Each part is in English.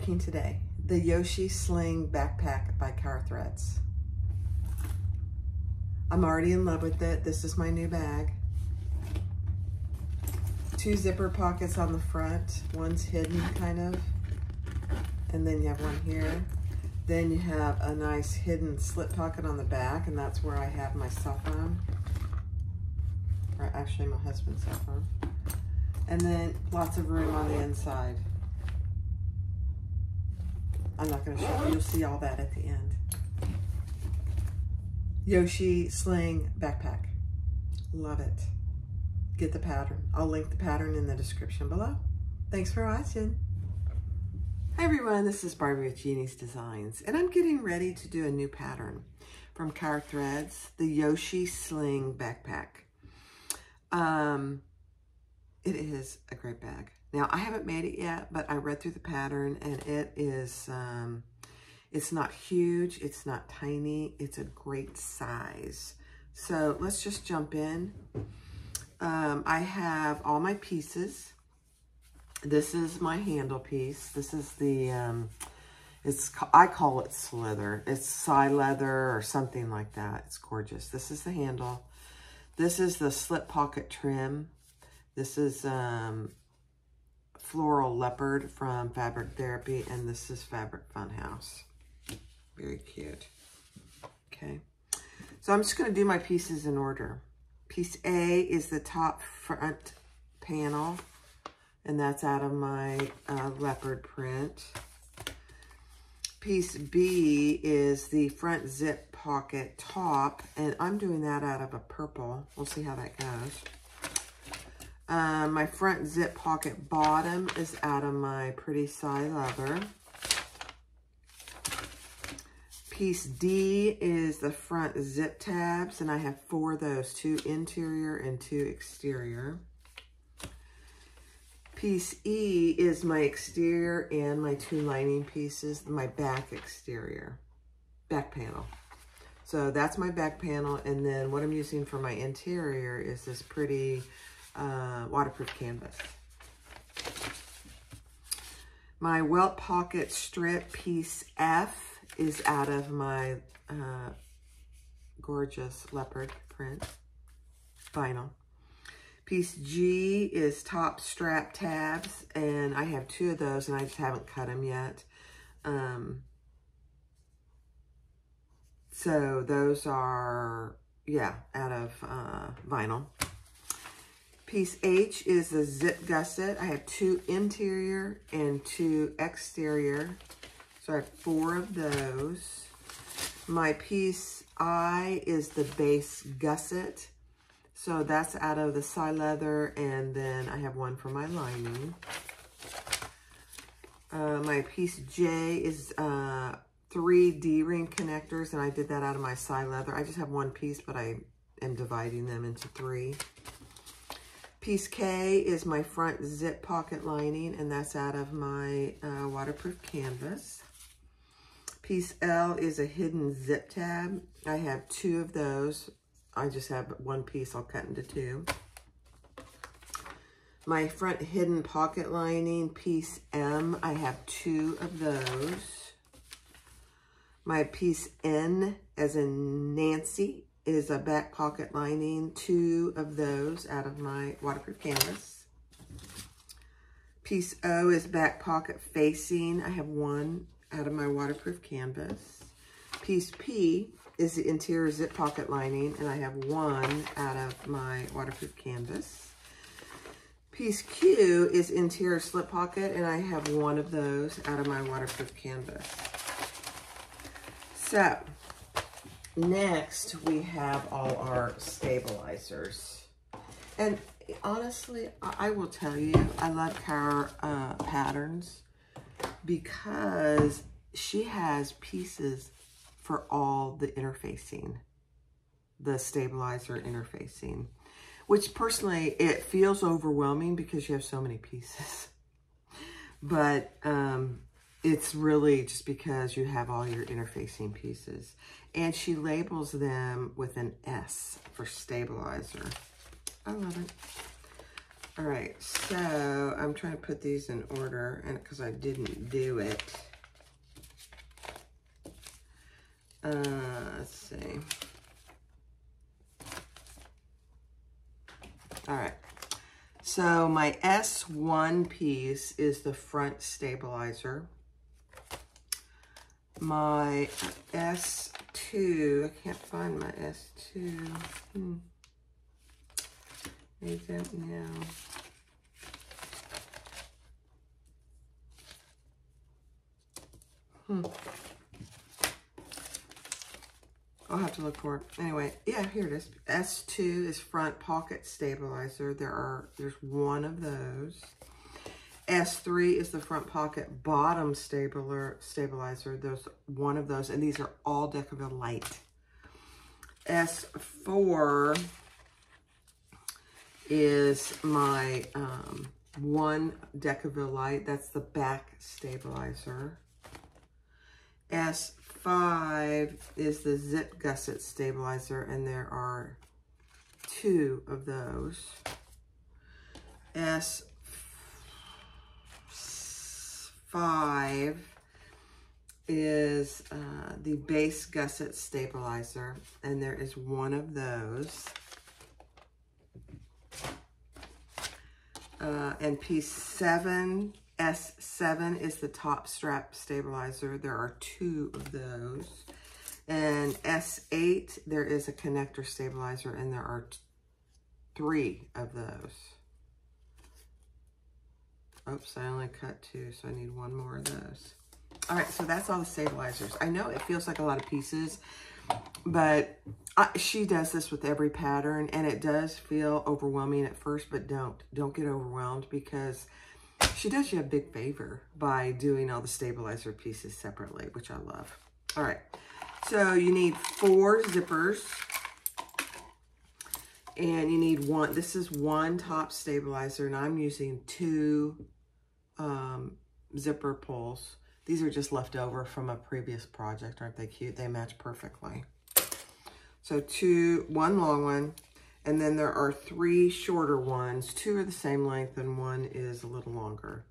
making today? The Yoshi Sling backpack by Kaur Threads. I'm already in love with it. This is my new bag. 2 zipper pockets on the front. One's hidden kind of. And then you have one here. Then you have a nice hidden slip pocket on the back, and that's where I have my cell phone. Or actually my husband's cell phone. And then lots of room on the inside. I'm not going to show you. You'll see all that at the end. Yoshi Sling backpack. Love it. Get the pattern. I'll link the pattern in the description below. Thanks for watching. Hi everyone, this is Barbie with Jeannie's Designs, and I'm getting ready to do a new pattern from Kaur Threads, the Yoshi Sling backpack. It is a great bag. Now, I haven't made it yet, but I read through the pattern, and it is, it's not huge, it's not tiny, it's a great size. So let's just jump in. I have all my pieces. This is my handle piece. This is the, I call it slither. It's side leather or something like that. It's gorgeous. This is the handle. This is the slip pocket trim. This is Floral Leopard from Fabric Therapy, and this is Fabric Funhouse. Very cute. Okay. So I'm just going to do my pieces in order. Piece A is the top front panel, and that's out of my leopard print. Piece B is the front zip pocket top, and I'm doing that out of a purple. We'll see how that goes. My front zip pocket bottom is out of my pretty side leather. Piece D is the front zip tabs, and I have 4 of those, 2 interior and 2 exterior. Piece E is my exterior and my 2 lining pieces, my back exterior, back panel. So that's my back panel, and then what I'm using for my interior is this pretty waterproof canvas. My welt pocket strip piece F is out of my gorgeous leopard print vinyl. Piece G is top strap tabs, and I have 2 of those, and I just haven't cut them yet. So those are, yeah, out of vinyl. Piece H is a zip gusset. I have 2 interior and 2 exterior. So I have 4 of those. My piece I is the base gusset. So that's out of the side leather, and then I have 1 for my lining. My piece J is 3 D-ring connectors, and I did that out of my side leather. I just have 1 piece, but I am dividing them into 3. Piece K is my front zip pocket lining, and that's out of my waterproof canvas. Piece L is a hidden zip tab. I have 2 of those. I just have 1 piece. I'll cut into 2. My front hidden pocket lining, piece M, I have 2 of those. My piece N, as in Nancy, is a back pocket lining, 2 of those out of my waterproof canvas. Piece O is back pocket facing. I have 1 out of my waterproof canvas. Piece P is the interior zip pocket lining, and I have 1 out of my waterproof canvas. Piece Q is interior slip pocket, and I have 1 of those out of my waterproof canvas. So, next, we have all our stabilizers. And honestly, I will tell you, I love Kaur patterns because she has pieces for all the interfacing, the stabilizer interfacing, which personally, it feels overwhelming because you have so many pieces. But it's really just because you have all your interfacing pieces. And she labels them with an S for stabilizer. I love it. All right, so I'm trying to put these in order, and because I didn't do it. Let's see. All right. So my S1 piece is the front stabilizer. My S2, I can't find my S2. I don't know. I'll have to look for it. Anyway, yeah, here it is. S2 is front pocket stabilizer. There's one of those. S3 is the front pocket bottom stabilizer. There's one of those, and these are all Decaville Light. S4 is my one Decaville Light. That's the back stabilizer. S5 is the zip gusset stabilizer, and there are two of those. S5 is the base gusset stabilizer, and there is one of those. And piece 7, S7 is the top strap stabilizer. There are two of those. And S8, there is a connector stabilizer, and there are three of those. Oops, I only cut two, so I need one more of those. All right, so that's all the stabilizers. I know it feels like a lot of pieces, but she does this with every pattern, and it does feel overwhelming at first, but don't get overwhelmed, because she does you a big favor by doing all the stabilizer pieces separately, which I love. All right, so you need 4 zippers, and you need one. This is one top stabilizer, and I'm using 2 zipper pulls. These are just left over from a previous project. Aren't they cute? They match perfectly. So 1 long one, and then there are 3 shorter ones. 2 are the same length, and 1 is a little longer.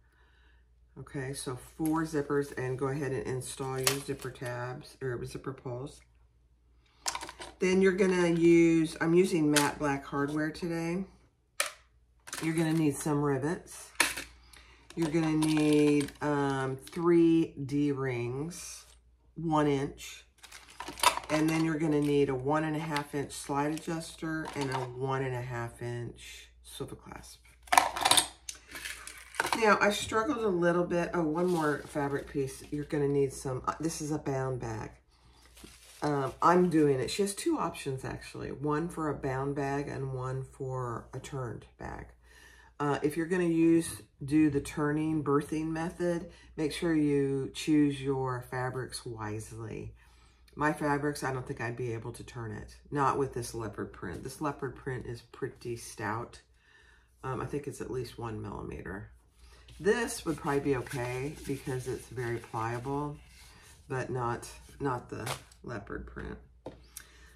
Okay, so 4 zippers, and go ahead and install your zipper tabs, or zipper pulls. Then you're gonna use, I'm using matte black hardware today. You're gonna need some rivets. You're gonna need 3 D-rings, 1 inch. And then you're gonna need a 1.5 inch slide adjuster and a 1.5 inch swivel clasp. Now, I struggled a little bit. Oh, one more fabric piece. You're gonna need some, this is a bound bag. I'm doing it. She has 2 options, actually. One for a bound bag and one for a turned bag. If you're gonna do the turning birthing method, make sure you choose your fabrics wisely. My fabrics, I don't think I'd be able to turn it. Not with this leopard print. This leopard print is pretty stout. I think it's at least 1 millimeter. This would probably be okay because it's very pliable, but not the leopard print.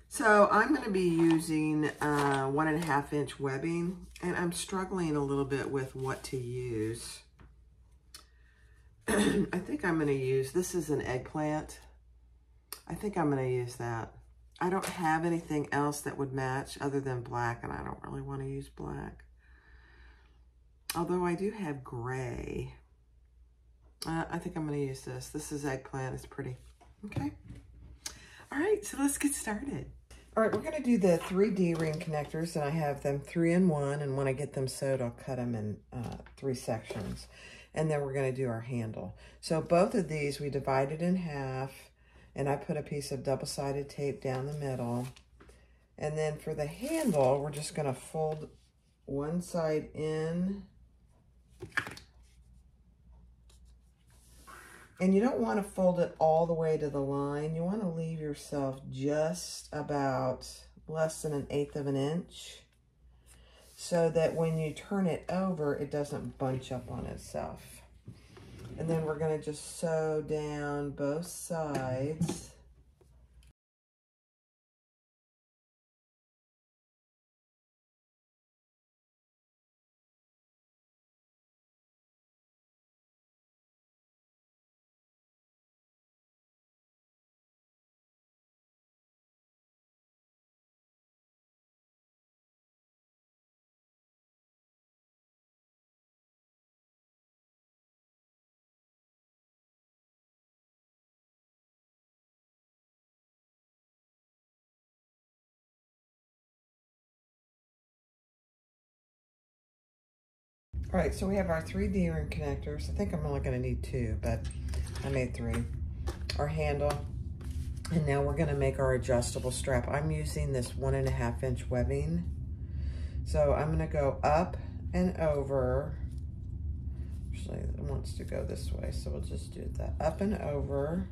So I'm going to be using 1.5 inch webbing, and I'm struggling a little bit with what to use. I think I'm going to use, this is an eggplant. I think I'm going to use that. I don't have anything else that would match other than black, and I don't really want to use black. Although I do have gray. I think I'm going to use this. This is eggplant. It's pretty. Okay. All right, so let's get started. All right, we're going to do the 3 D-ring connectors, and I have them 3 in 1, and when I get them sewed, I'll cut them in 3 sections. And then we're going to do our handle. So both of these, we divided in half, and I put a piece of double-sided tape down the middle. And then for the handle, we're just going to fold one side in. And you don't want to fold it all the way to the line. You want to leave yourself just about less than 1/8 of an inch so that when you turn it over, it doesn't bunch up on itself. And then we're going to just sew down both sides. All right, so we have our 3 D-ring connectors. I think I'm only gonna need 2, but I made 3. Our handle, and now we're gonna make our adjustable strap. I'm using this 1.5 inch webbing. So I'm gonna go up and over. Actually, it wants to go this way, so we'll just do that. Up and over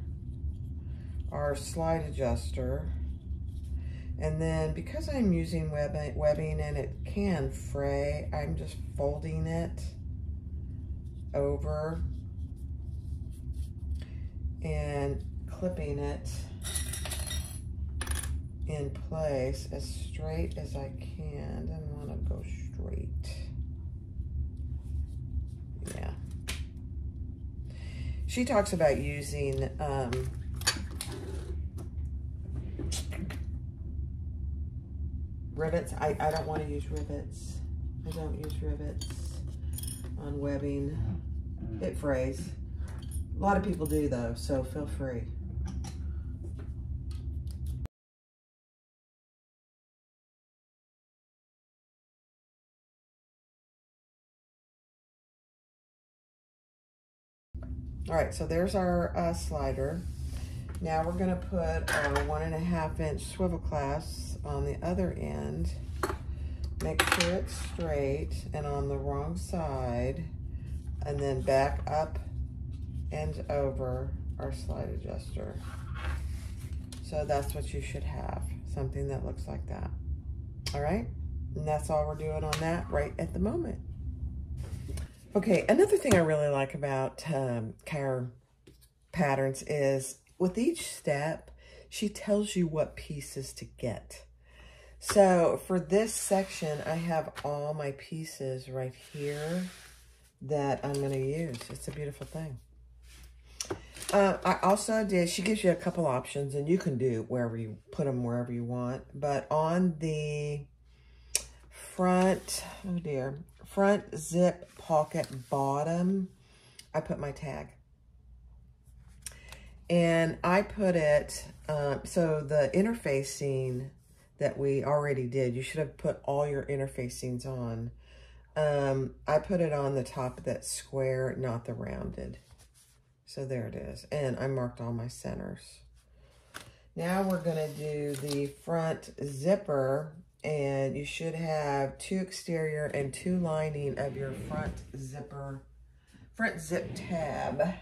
our slide adjuster. And then because I'm using webbing and it can fray, I'm just folding it over and clipping it in place as straight as I can. I want to go straight. Yeah. She talks about using rivets. I don't want to use rivets. I don't use rivets on webbing. It frays. A lot of people do though, so feel free. All right, so there's our slider. Now we're gonna put our 1.5 inch swivel clasp on the other end. Make sure it's straight and on the wrong side, and then back up and over our slide adjuster. So that's what you should have, something that looks like that. All right, and that's all we're doing on that right at the moment. Okay, another thing I really like about Kaur patterns is with each step, she tells you what pieces to get. So for this section, I have all my pieces right here that I'm gonna use. It's a beautiful thing. I also did, she gives you a couple options and you can do wherever you put them, wherever you want. But on the front, oh dear, front zip pocket bottom, I put my tag. And I put it, so the interfacing that we already did, you should have put all your interfacings on. I put it on the top of that square, not the rounded. So there it is. And I marked all my centers. Now we're gonna do the front zipper, and you should have 2 exterior and 2 lining of your front zip tab.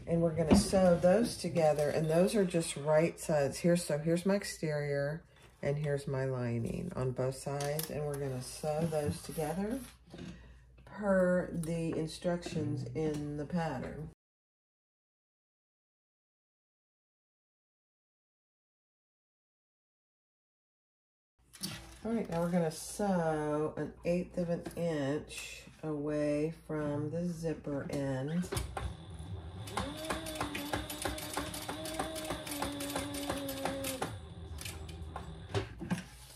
And we're gonna sew those together, and those are just right sides. So here's my exterior, and here's my lining on both sides, and we're gonna sew those together per the instructions in the pattern. All right, now we're gonna sew 1/8 of an inch away from the zipper end.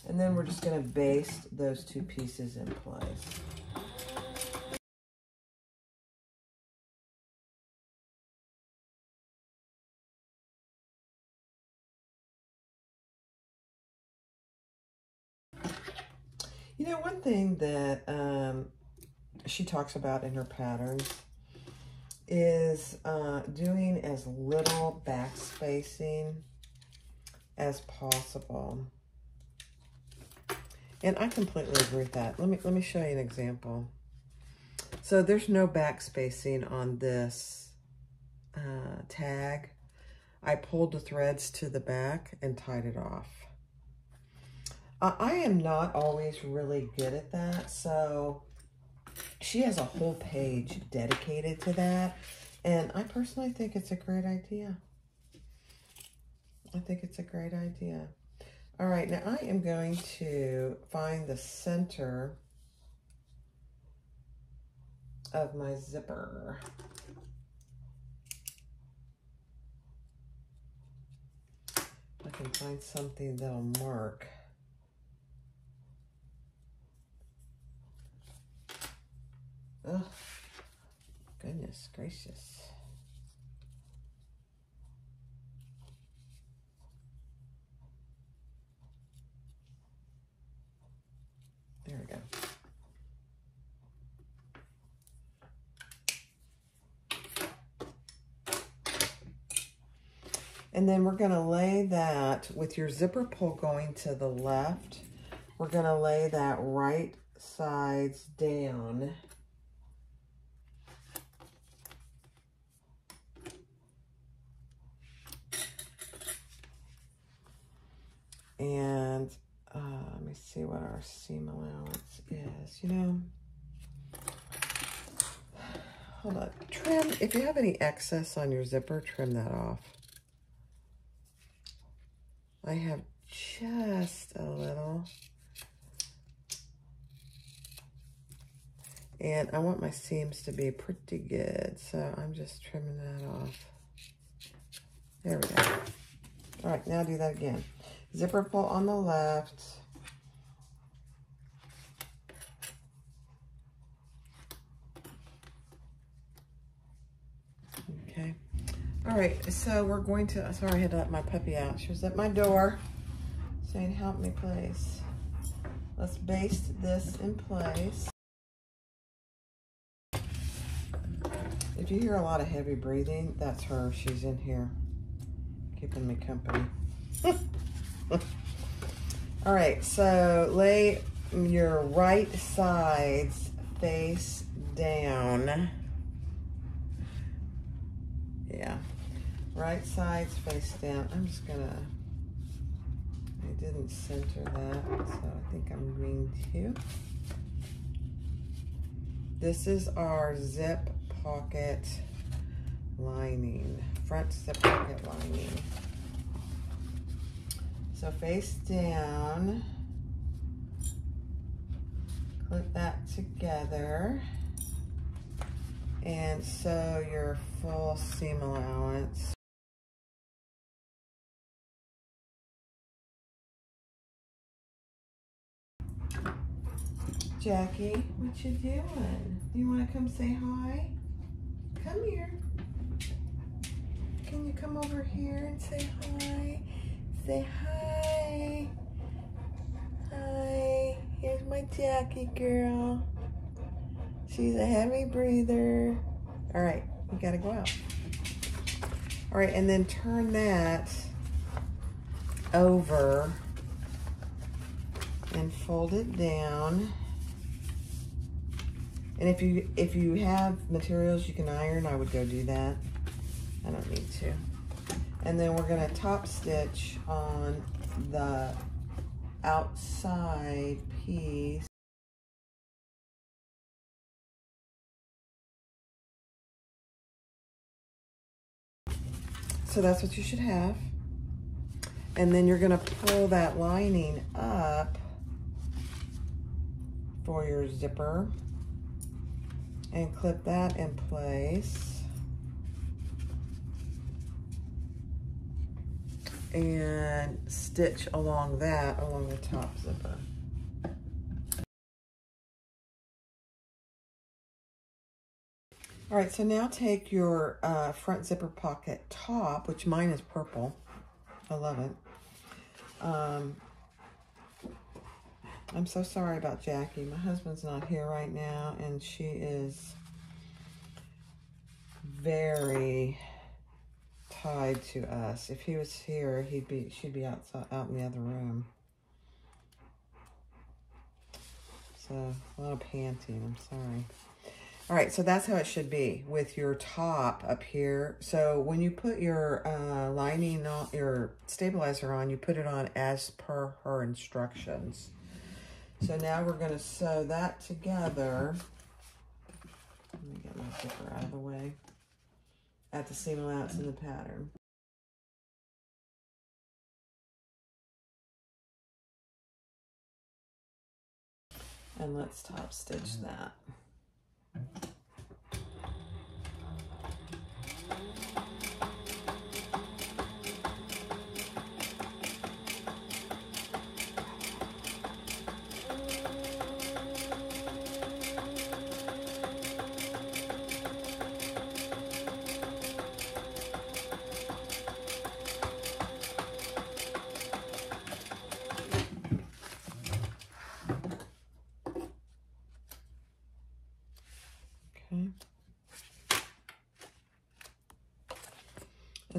And then we're just gonna baste those 2 pieces in place. You know, one thing that she talks about in her patterns is doing as little back spacing as possible. And I completely agree with that. Let me show you an example. So there's no back spacing on this tag. I pulled the threads to the back and tied it off. I am not always really good at that, so she has a whole page dedicated to that, and I personally think it's a great idea. I think it's a great idea. All right, now I am going to find the center of my zipper. I can find something that'll mark. Oh, goodness gracious. There we go. And then we're gonna lay that, with your zipper pull going to the left, we're gonna lay that right sides down. And let me see what our seam allowance is. You know, hold on. Trim, if you have any excess on your zipper, trim that off. I have just a little. And I want my seams to be pretty good, so I'm just trimming that off. There we go. All right, now do that again. Zipper pull on the left. Okay. All right, so we're going to, sorry I had to let my puppy out. She was at my door saying, help me please. Let's baste this in place. If you hear a lot of heavy breathing, that's her. She's in here keeping me company. All right, so lay your right sides face down. Yeah, right sides face down. I'm just gonna, I didn't center that, so I think I'm going to. This is our zip pocket lining, front zip pocket lining. So face down, clip that together, and sew your full seam allowance. Jackie, what you doing? You want to come say hi? Come here. Can you come over here and say hi? Say hi. Hi. Here's my Jackie girl. She's a heavy breather. All right, we gotta go out. All right, and then turn that over and fold it down. And if you have materials you can iron, I would go do that. I don't need to. And then we're gonna top stitch on the outside piece. So that's what you should have. And then you're gonna pull that lining up for your zipper and clip that in place. And stitch along that, along the top zipper. All right, so now take your front zipper pocket top, which mine is purple. I love it. I'm so sorry about Jackie. My husband's not here right now, and she is very tied to us. If he was here, she'd be outside, out in the other room. So a lot of panting. I'm sorry. All right, so that's how it should be with your top up here. So when you put your lining on, your stabilizer on, you put it on as per her instructions. So now we're going to sew that together. Let me get my zipper out of the way. At the seam allowance in the pattern. And let's top stitch that.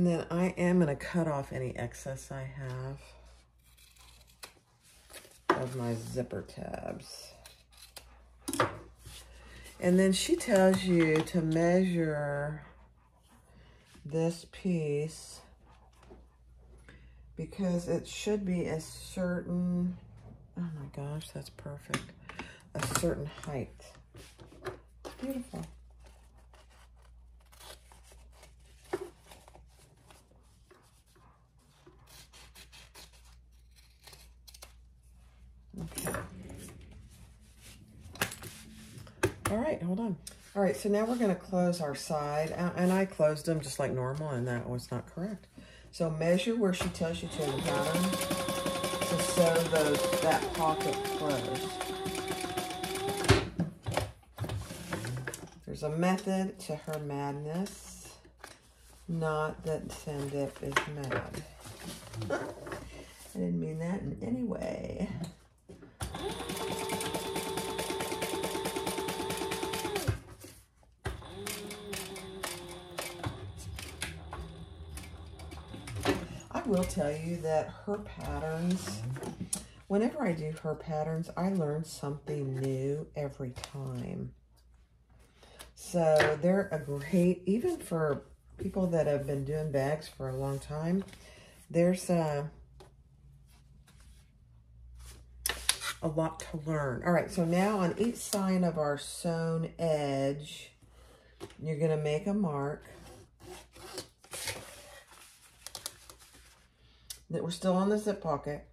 And then I am going to cut off any excess I have of my zipper tabs. And then she tells you to measure this piece because it should be a certain, oh my gosh, that's perfect, a certain height. Beautiful. Okay. All right, hold on. All right, so now we're going to close our side, and I closed them just like normal, and that was not correct. So measure where she tells you to in the pattern to sew that pocket closed. There's a method to her madness, not that Sam Dip is mad. I didn't mean that in any way. I will tell you that her patterns, whenever I do her patterns, I learn something new every time. So they're a great, even for people that have been doing bags for a long time, there's a lot to learn. All right, so now on each side of our sewn edge, you're going to make a mark. That we're still on the zip pocket.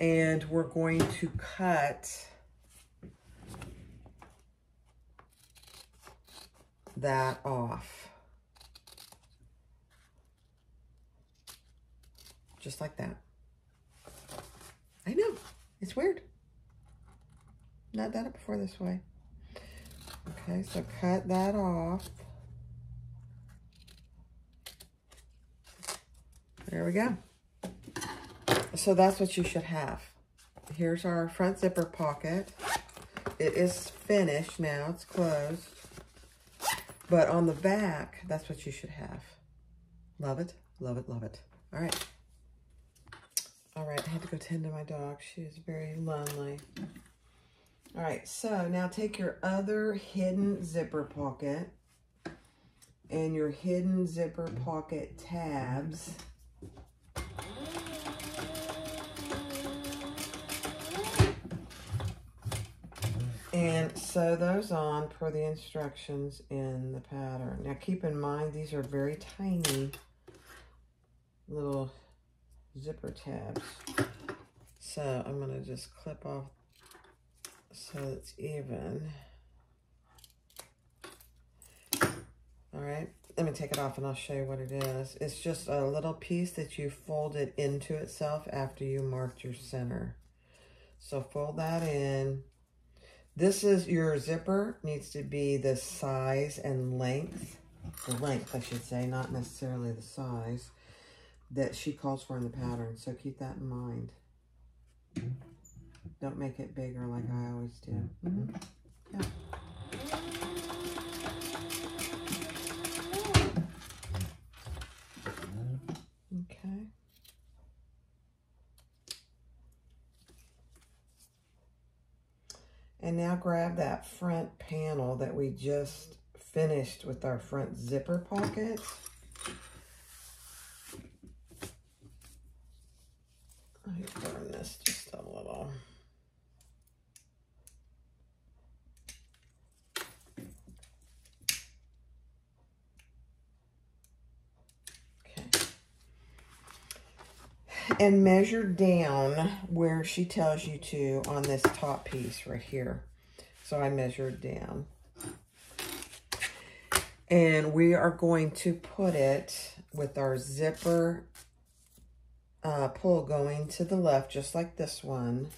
And we're going to cut that off. Just like that. I know, it's weird. Not done it before this way. Okay, so cut that off. There we go. So that's what you should have. Here's our front zipper pocket. It is finished now, it's closed. But on the back, that's what you should have. Love it, love it, love it. All right. All right, I had to go tend to my dog. She is very lonely. All right, so now take your other hidden zipper pocket and your hidden zipper pocket tabs. And sew those on per the instructions in the pattern. Now keep in mind, these are very tiny little zipper tabs. So I'm gonna just clip off so it's even. All right, let me take it off and I'll show you what it is. It's just a little piece that you folded into itself after you marked your center. So fold that in. This is your zipper, needs to be the size and length, the length I should say, not necessarily the size that she calls for in the pattern. So keep that in mind. Don't make it bigger like I always do. Yeah. Okay. And now grab that front panel that we just finished with our front zipper pocket. Let me burn this just a little. Okay. And measure down where she tells you to on this top piece right here. So I measured down. And we are going to put it with our zipper pull going to the left, just like this one.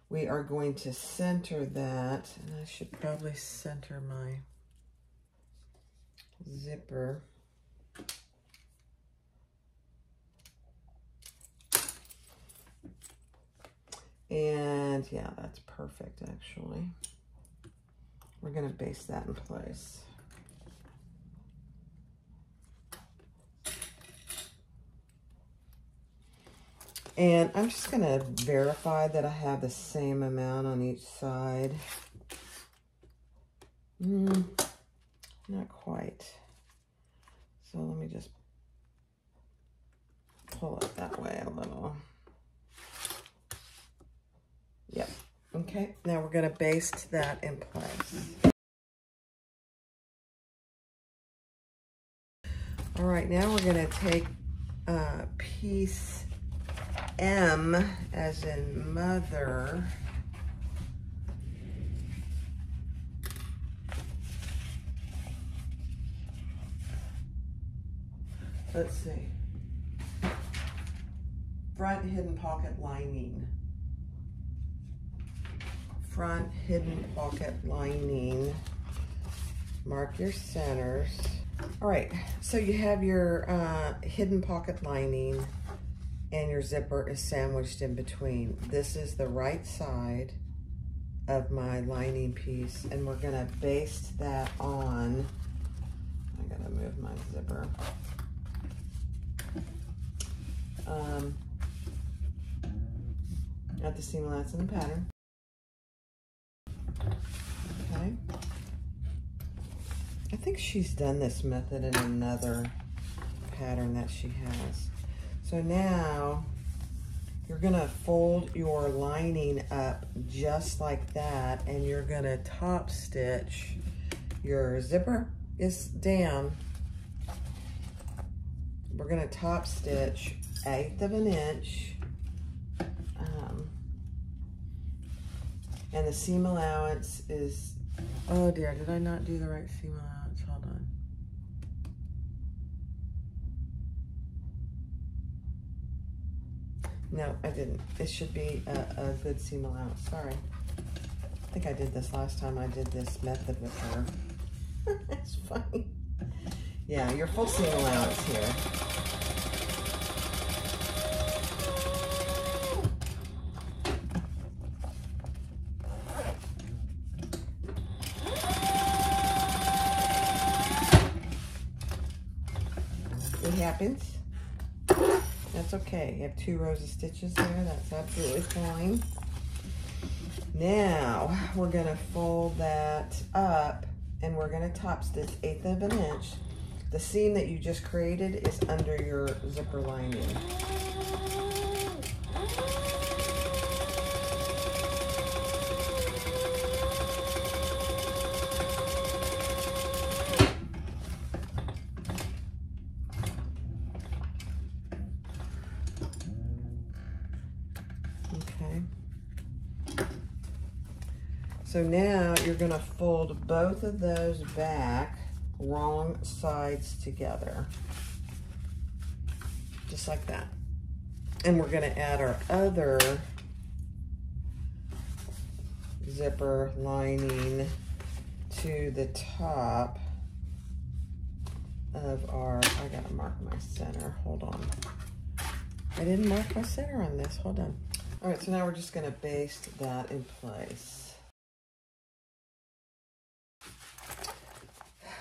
We are going to center that, and I should probably center my zipper. And yeah, that's perfect actually. we're gonna baste that in place. And I'm just gonna verify that I have the same amount on each side. Not quite. So let me just pull it that way a little. Yep. Okay, now we're gonna baste that in place. All right, now we're gonna take piece M as in mother. Let's see. Front hidden pocket lining. Front hidden pocket lining. Mark your centers. All right, so you have your hidden pocket lining and your zipper is sandwiched in between. This is the right side of my lining piece, and we're gonna baste that on. I gotta move my zipper. At the seam allowance in the pattern. Okay. I think she's done this method in another pattern that she has. So now you're gonna fold your lining up just like that, and you're gonna top stitch. Your zipper is down. We're gonna top stitch 1/8 of an inch. And the seam allowance is, oh dear, did I not do the right seam allowance? Hold on. No, I didn't. It should be a good seam allowance, sorry. I think I did this last time I did this method with her. It's funny. Yeah, your full seam allowance here. It happens. That's okay. You have 2 rows of stitches there. That's absolutely fine. Now we're gonna fold that up and we're gonna top stitch 1/8 of an inch. The seam that you just created is under your zipper lining. Okay. So now you're gonna fold both of those back, wrong sides together. Just like that. And we're gonna add our other zipper lining to the top of our, I gotta mark my center, hold on. I didn't mark my center on this, hold on. All right, so now we're just gonna baste that in place.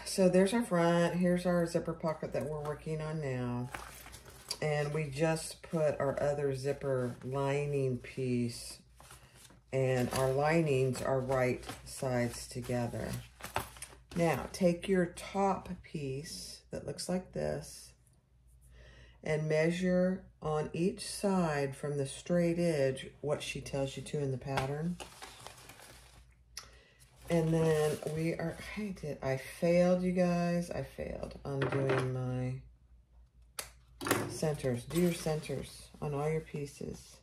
So there's our front, here's our zipper pocket that we're working on now. And we just put our other zipper lining piece, and our linings are right sides together. Now, take your top piece that looks like this and measure on each side from the straight edge what she tells you to in the pattern. And then we are, I failed, you guys. I failed on doing my centers. Do your centers on all your pieces.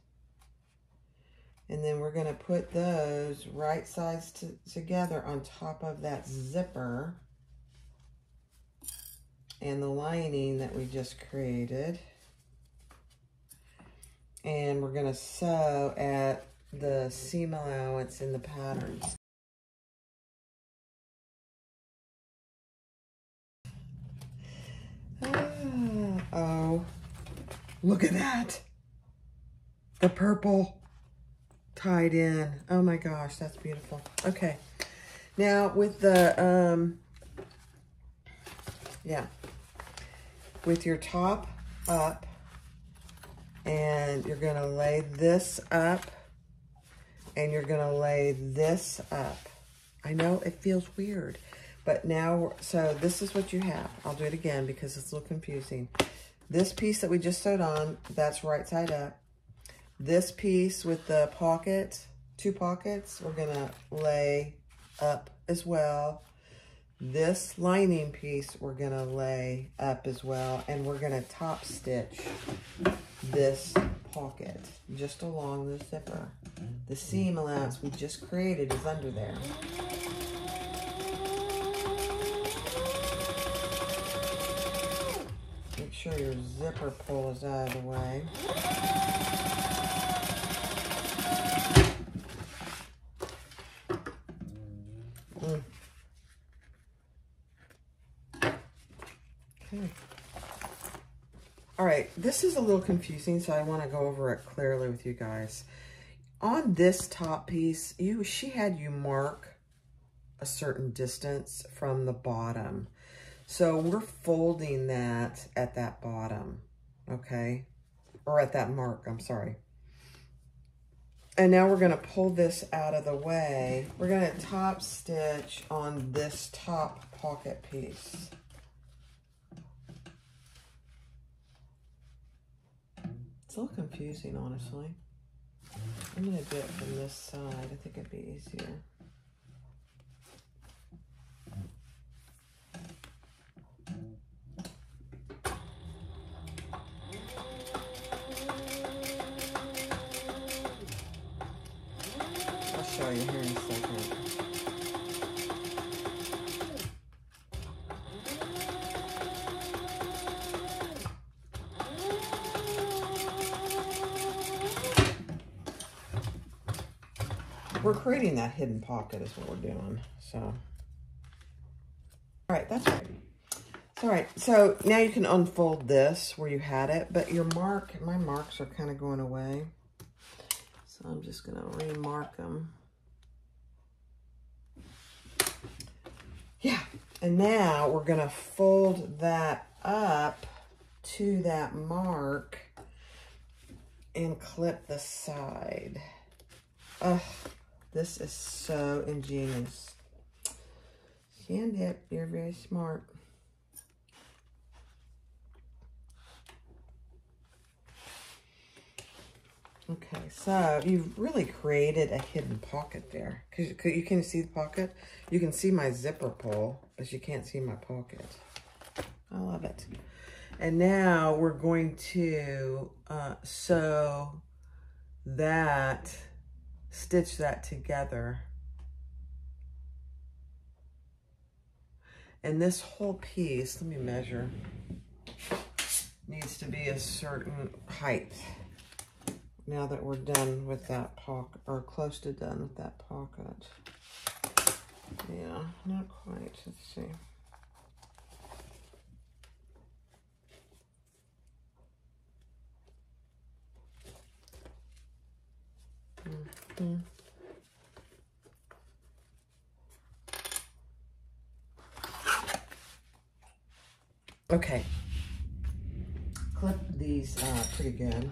And then we're gonna put those right sides together on top of that zipper and the lining that we just created. And we're gonna sew at the seam allowance in the patterns. Oh, look at that. The purple tied in. Oh my gosh, that's beautiful. Okay, Now with the, with your top up, and you're gonna lay this up, and you're gonna lay this up. I know it feels weird, but now, so this is what you have. I'll do it again because it's a little confusing. This piece that we just sewed on, that's right side up. This piece with the pocket, 2 pockets, we're gonna lay up as well. This lining piece, we're gonna lay up as well, and we're gonna top stitch this pocket just along the zipper. The seam allowance we just created is under there. Make sure your zipper pull is out of the way. Okay. All right, this is a little confusing, so I want to go over it clearly with you guys. On this top piece, she had you mark a certain distance from the bottom. So we're folding that at that bottom, okay? Or at that mark, I'm sorry. And now we're gonna pull this out of the way. We're gonna top stitch on this top pocket piece. It's a little confusing, honestly. I'm gonna do it from this side. I think it'd be easier. I'll show you here in a second. We're creating that hidden pocket is what we're doing, so. All right, that's right. All right, so now you can unfold this where you had it, but your my marks are kind of going away. So I'm just gonna remark them. Yeah, and now we're gonna fold that up to that mark and clip the side. Ugh. This is so ingenious. Stand it, you're very smart. Okay, so you've really created a hidden pocket there. Cause you can see the pocket. You can see my zipper pull, but you can't see my pocket. I love it. And now we're going to sew that, stitch that together. And this whole piece, let me measure, needs to be a certain height. Now that we're done with that pocket, or close to done with that pocket. Yeah, not quite, let's see. Okay, clip these pretty good.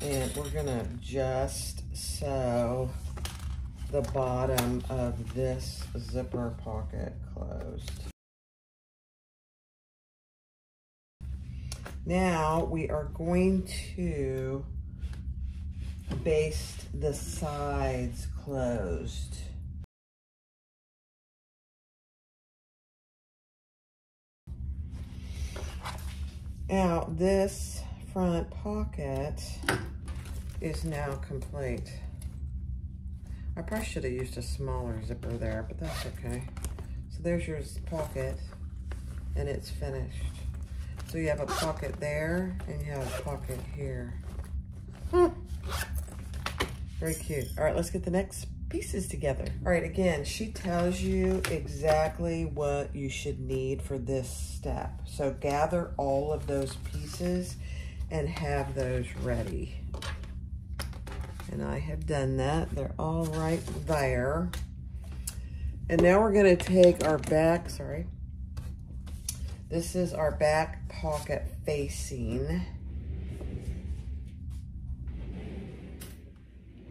And we're gonna just sew the bottom of this zipper pocket closed. Now we are going to baste the sides closed. Now this front pocket is now complete. I probably should have used a smaller zipper there, but that's okay. So there's your pocket, and it's finished. So you have a pocket there, and you have a pocket here. Very cute. All right, let's get the next pieces together. All right, again, she tells you exactly what you should need for this step. So gather all of those pieces and have those ready. And I have done that. They're all right there. And now we're going to take our back, sorry. This is our back pocket facing.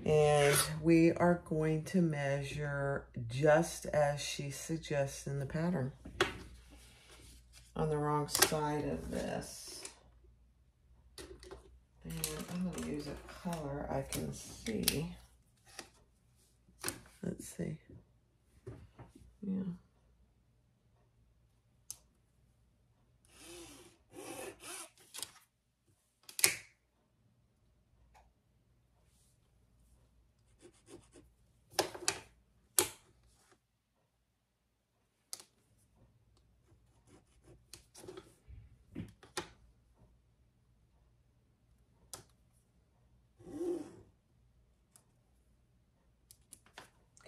And we are going to measure just as she suggests in the pattern. On the wrong side of this. And I'm going to use a color I can see. Let's see. Yeah.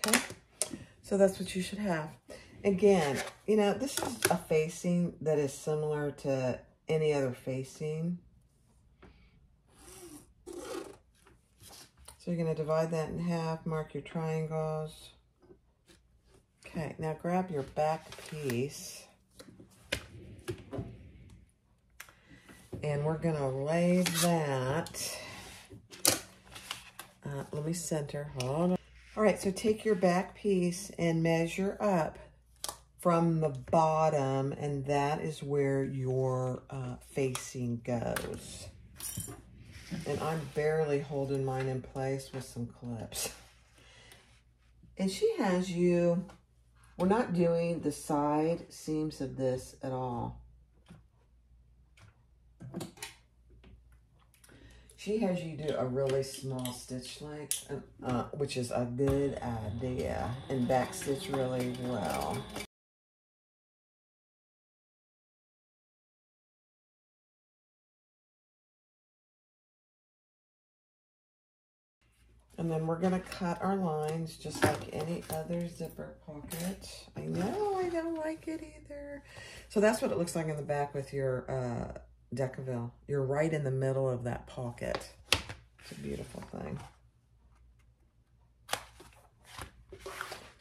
Okay, so that's what you should have. Again, you know, this is a facing that is similar to any other facing. So you're going to divide that in half, mark your triangles. Okay, now grab your back piece. And we're going to lay that. Let me center. Hold on. All right, so take your back piece and measure up from the bottom, and that is where your facing goes. And I'm barely holding mine in place with some clips. And she has you, we're not doing the side seams of this at all. She has you do a really small stitch length, which is a good idea, and back stitch really well. And then we're going to cut our lines just like any other zipper pocket. I know I don't like it either. So that's what it looks like in the back with your Decaville. You're right in the middle of that pocket. It's a beautiful thing.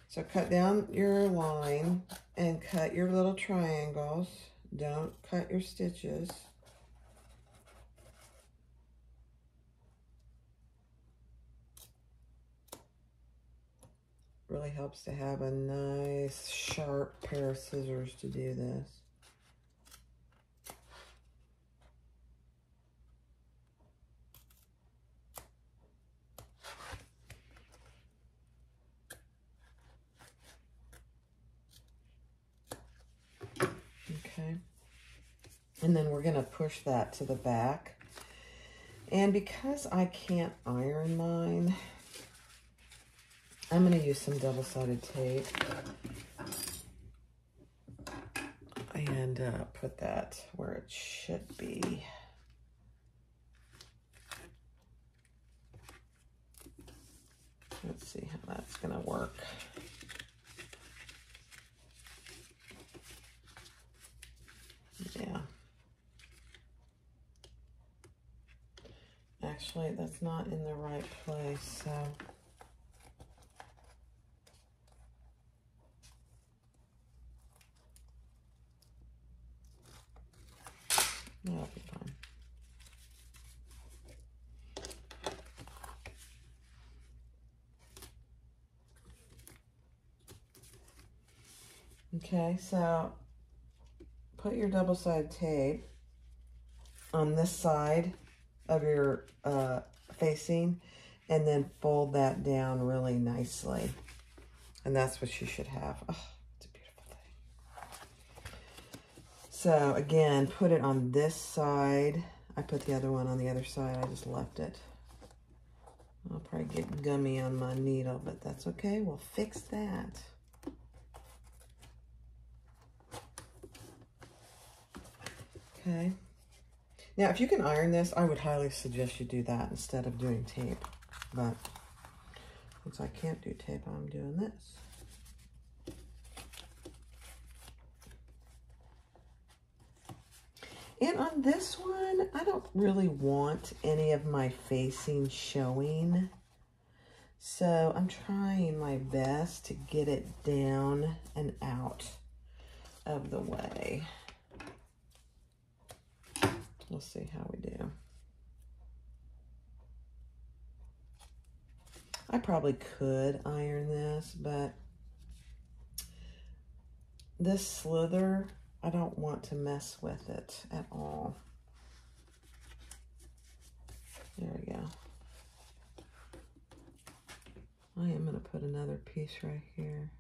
So cut down your line and cut your little triangles. Don't cut your stitches. Really helps to have a nice sharp pair of scissors to do this. Okay. And then we're going to push that to the back. And because I can't iron mine, I'm going to use some double-sided tape and put that where it should be. Let's see how that's going to work. Yeah. Actually, that's not in the right place, so... that'll be fine. Okay, so put your double-sided tape on this side of your facing and then fold that down really nicely. And that's what you should have. Oh, it's a beautiful thing. So again, put it on this side. I put the other one on the other side. I just left it. I'll probably get gummy on my needle, but that's okay. We'll fix that. Okay. Now, if you can iron this, I would highly suggest you do that instead of doing tape. But since I can't do tape, I'm doing this. And on this one, I don't really want any of my facing showing. So I'm trying my best to get it down and out of the way. We'll see how we do. I probably could iron this, but this slither, I don't want to mess with it at all. There we go. I am going to put another piece right here.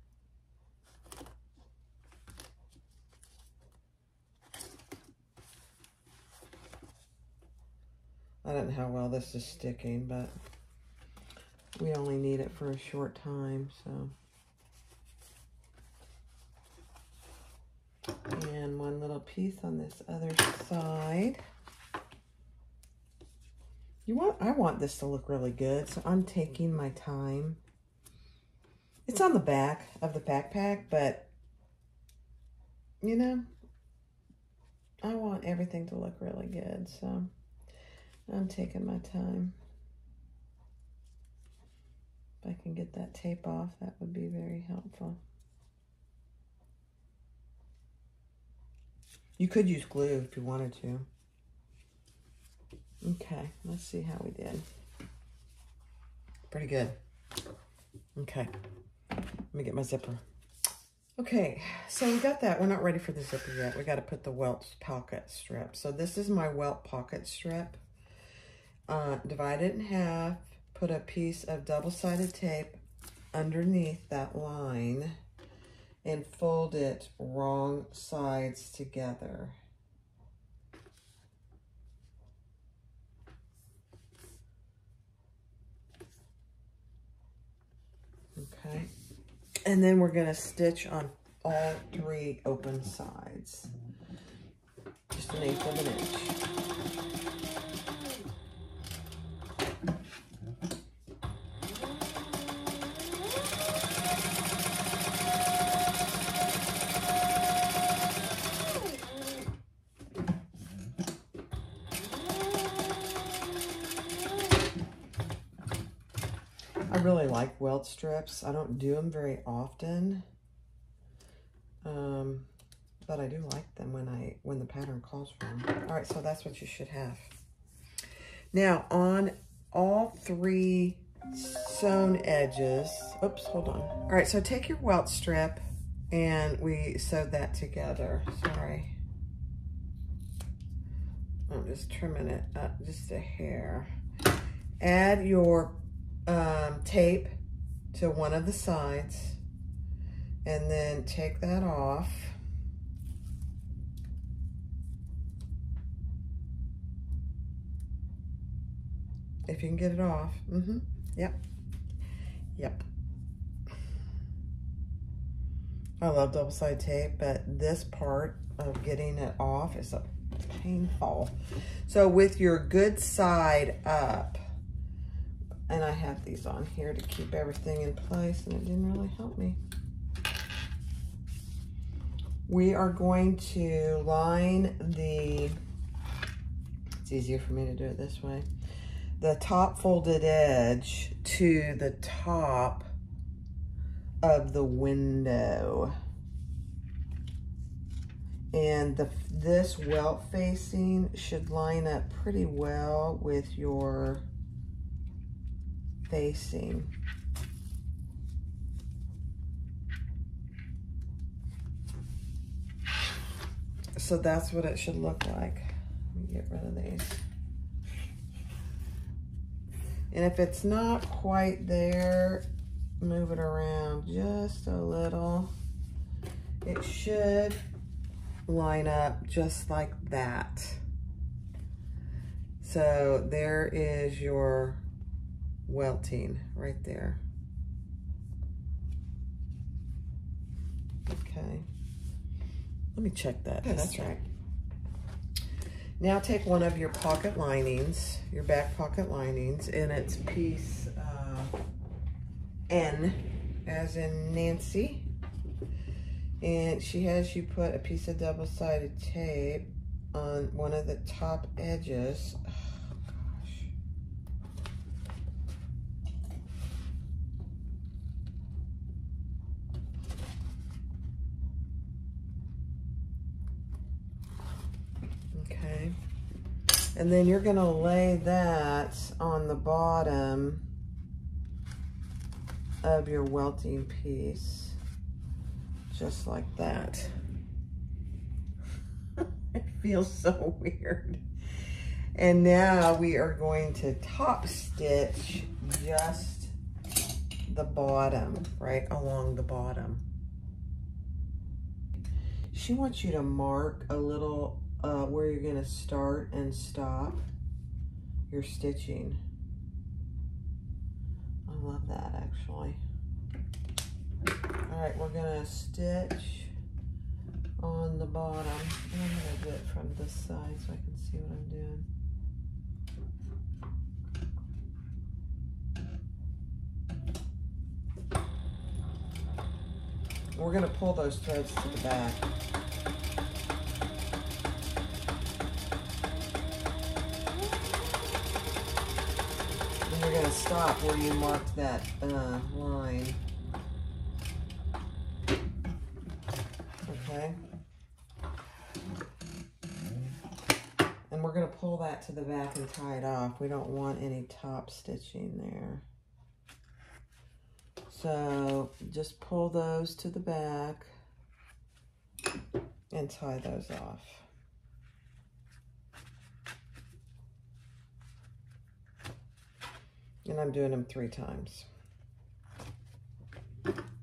I don't know how well this is sticking, but we only need it for a short time, so. And one little piece on this other side. I want this to look really good, so I'm taking my time. It's on the back of the backpack, but, you know, I want everything to look really good, so I'm taking my time. If I can get that tape off, that would be very helpful. You could use glue if you wanted to. Okay, let's see how we did. Pretty good. Okay, let me get my zipper. Okay, so we got that. We're not ready for the zipper yet. We got to put the welt pocket strip. So this is my welt pocket strip. Divide it in half. Put a piece of double-sided tape underneath that line and fold it wrong sides together. Okay, and then we're going to stitch on all 3 open sides, just 1/8 of an inch. I really like welt strips. I don't do them very often, but I do like them when the pattern calls for them. All right, so that's what you should have. Now on all 3 sewn edges, oops, hold on. All right, so take your welt strip and we sewed that together. Sorry. I'm just trimming it up just a hair. Add your tape to one of the sides and then take that off. If you can get it off. Yep. I love double-sided tape, but this part of getting it off is painful. So with your good side up, and I have these on here to keep everything in place, and it didn't really help me. We are going to line it's easier for me to do it this way, the top folded edge to the top of the window. And this welt facing should line up pretty well with your facing. So that's what it should look like. Let me get rid of these. And if it's not quite there, move it around just a little. It should line up just like that. So there is your welting right there. Okay. Let me check that. Yes, that's right. Now take one of your pocket linings, your back pocket linings, and it's piece N, as in Nancy. And she has you put a piece of double-sided tape on one of the top edges. Oh, gosh. And then you're gonna lay that on the bottom of your welting piece, just like that. It feels so weird. And now we are going to top stitch just the bottom, right along the bottom. She wants you to mark a little where you're gonna start and stop your stitching. I love that, actually. All right, we're gonna stitch on the bottom. And I'm gonna do it from this side so I can see what I'm doing. We're gonna pull those threads to the back. And you're gonna stop where you marked that line. Okay. And we're gonna pull that to the back and tie it off. We don't want any top stitching there. So just pull those to the back and tie those off. And I'm doing them 3 times.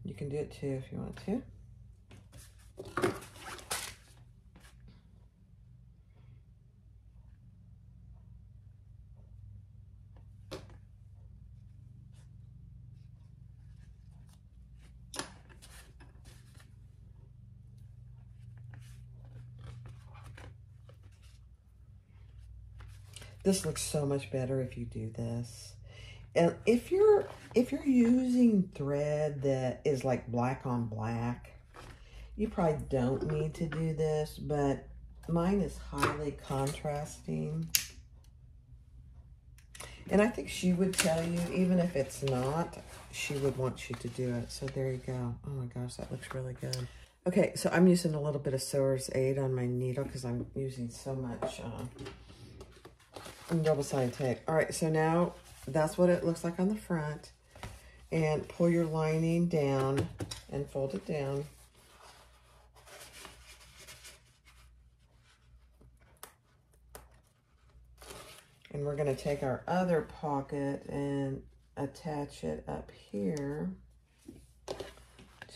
You can do it 2 if you want to. This looks so much better if you do this. And if you're using thread that is like black on black, you probably don't need to do this, but mine is highly contrasting. And I think she would tell you, even if it's not, she would want you to do it. So there you go. Oh my gosh, that looks really good. Okay, so I'm using a little bit of sewer's aid on my needle because I'm using so much double-sided tape. All right, so now that's what it looks like on the front. And pull your lining down and fold it down. And we're going to take our other pocket and attach it up here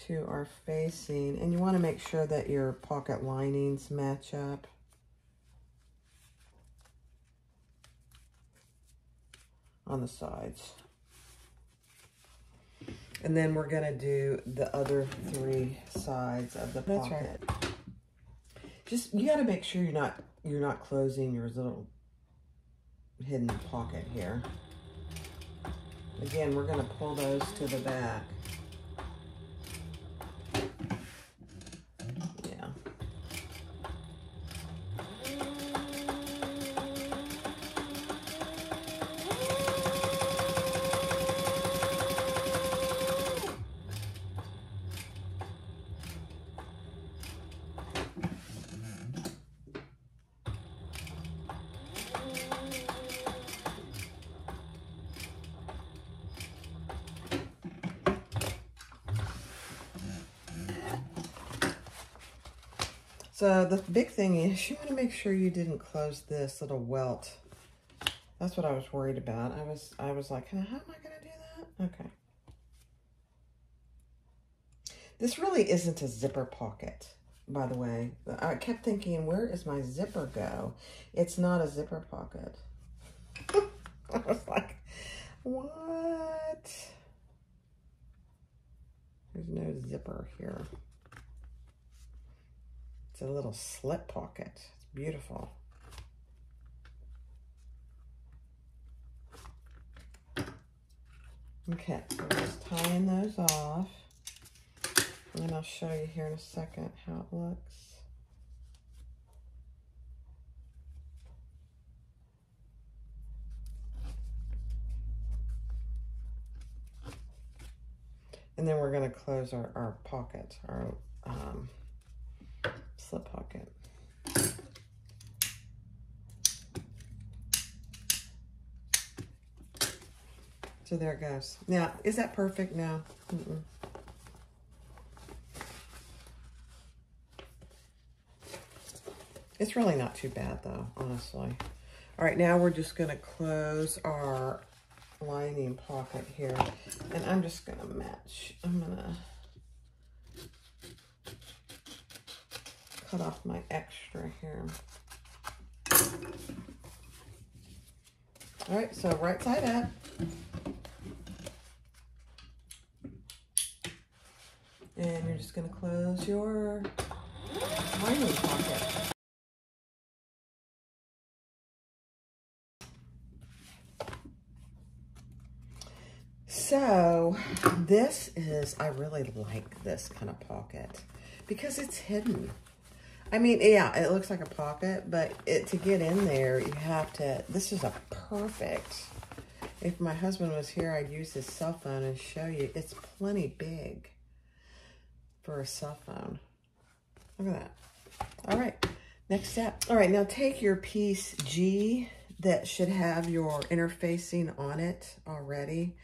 to our facing. And you want to make sure that your pocket linings match up. On the sides. And then we're going to do the other 3 sides of the pocket. That's right. Just, you got to make sure you're not closing your little hidden pocket here. Again, we're going to pull those to the back. Yeah. So the big thing is you want to make sure you didn't close this little welt. That's what I was worried about. I was like, how am I going to do that? Okay. This really isn't a zipper pocket, by the way. I kept thinking, where is my zipper go? It's not a zipper pocket. I was like, what? There's no zipper here. It's a little slip pocket. It's beautiful. Okay, so we're just tying those off. And then I'll show you here in a second how it looks. And then we're going to close our pocket, our slip pocket. So there it goes. Now, is that perfect? No. Mm-mm. It's really not too bad though, honestly. All right, now we're just gonna close our lining pocket here. And I'm just gonna match. I'm gonna cut off my extra here. All right, so right side up. And you're just gonna close your lining pocket. So this is, I really like this kind of pocket because it's hidden. I mean, yeah, it looks like a pocket, but to get in there, you have to, this is a perfect, if my husband was here, I'd use his cell phone and show you. It's plenty big for a cell phone. Look at that. All right, next step. All right, now take your piece G that should have your interfacing on it already.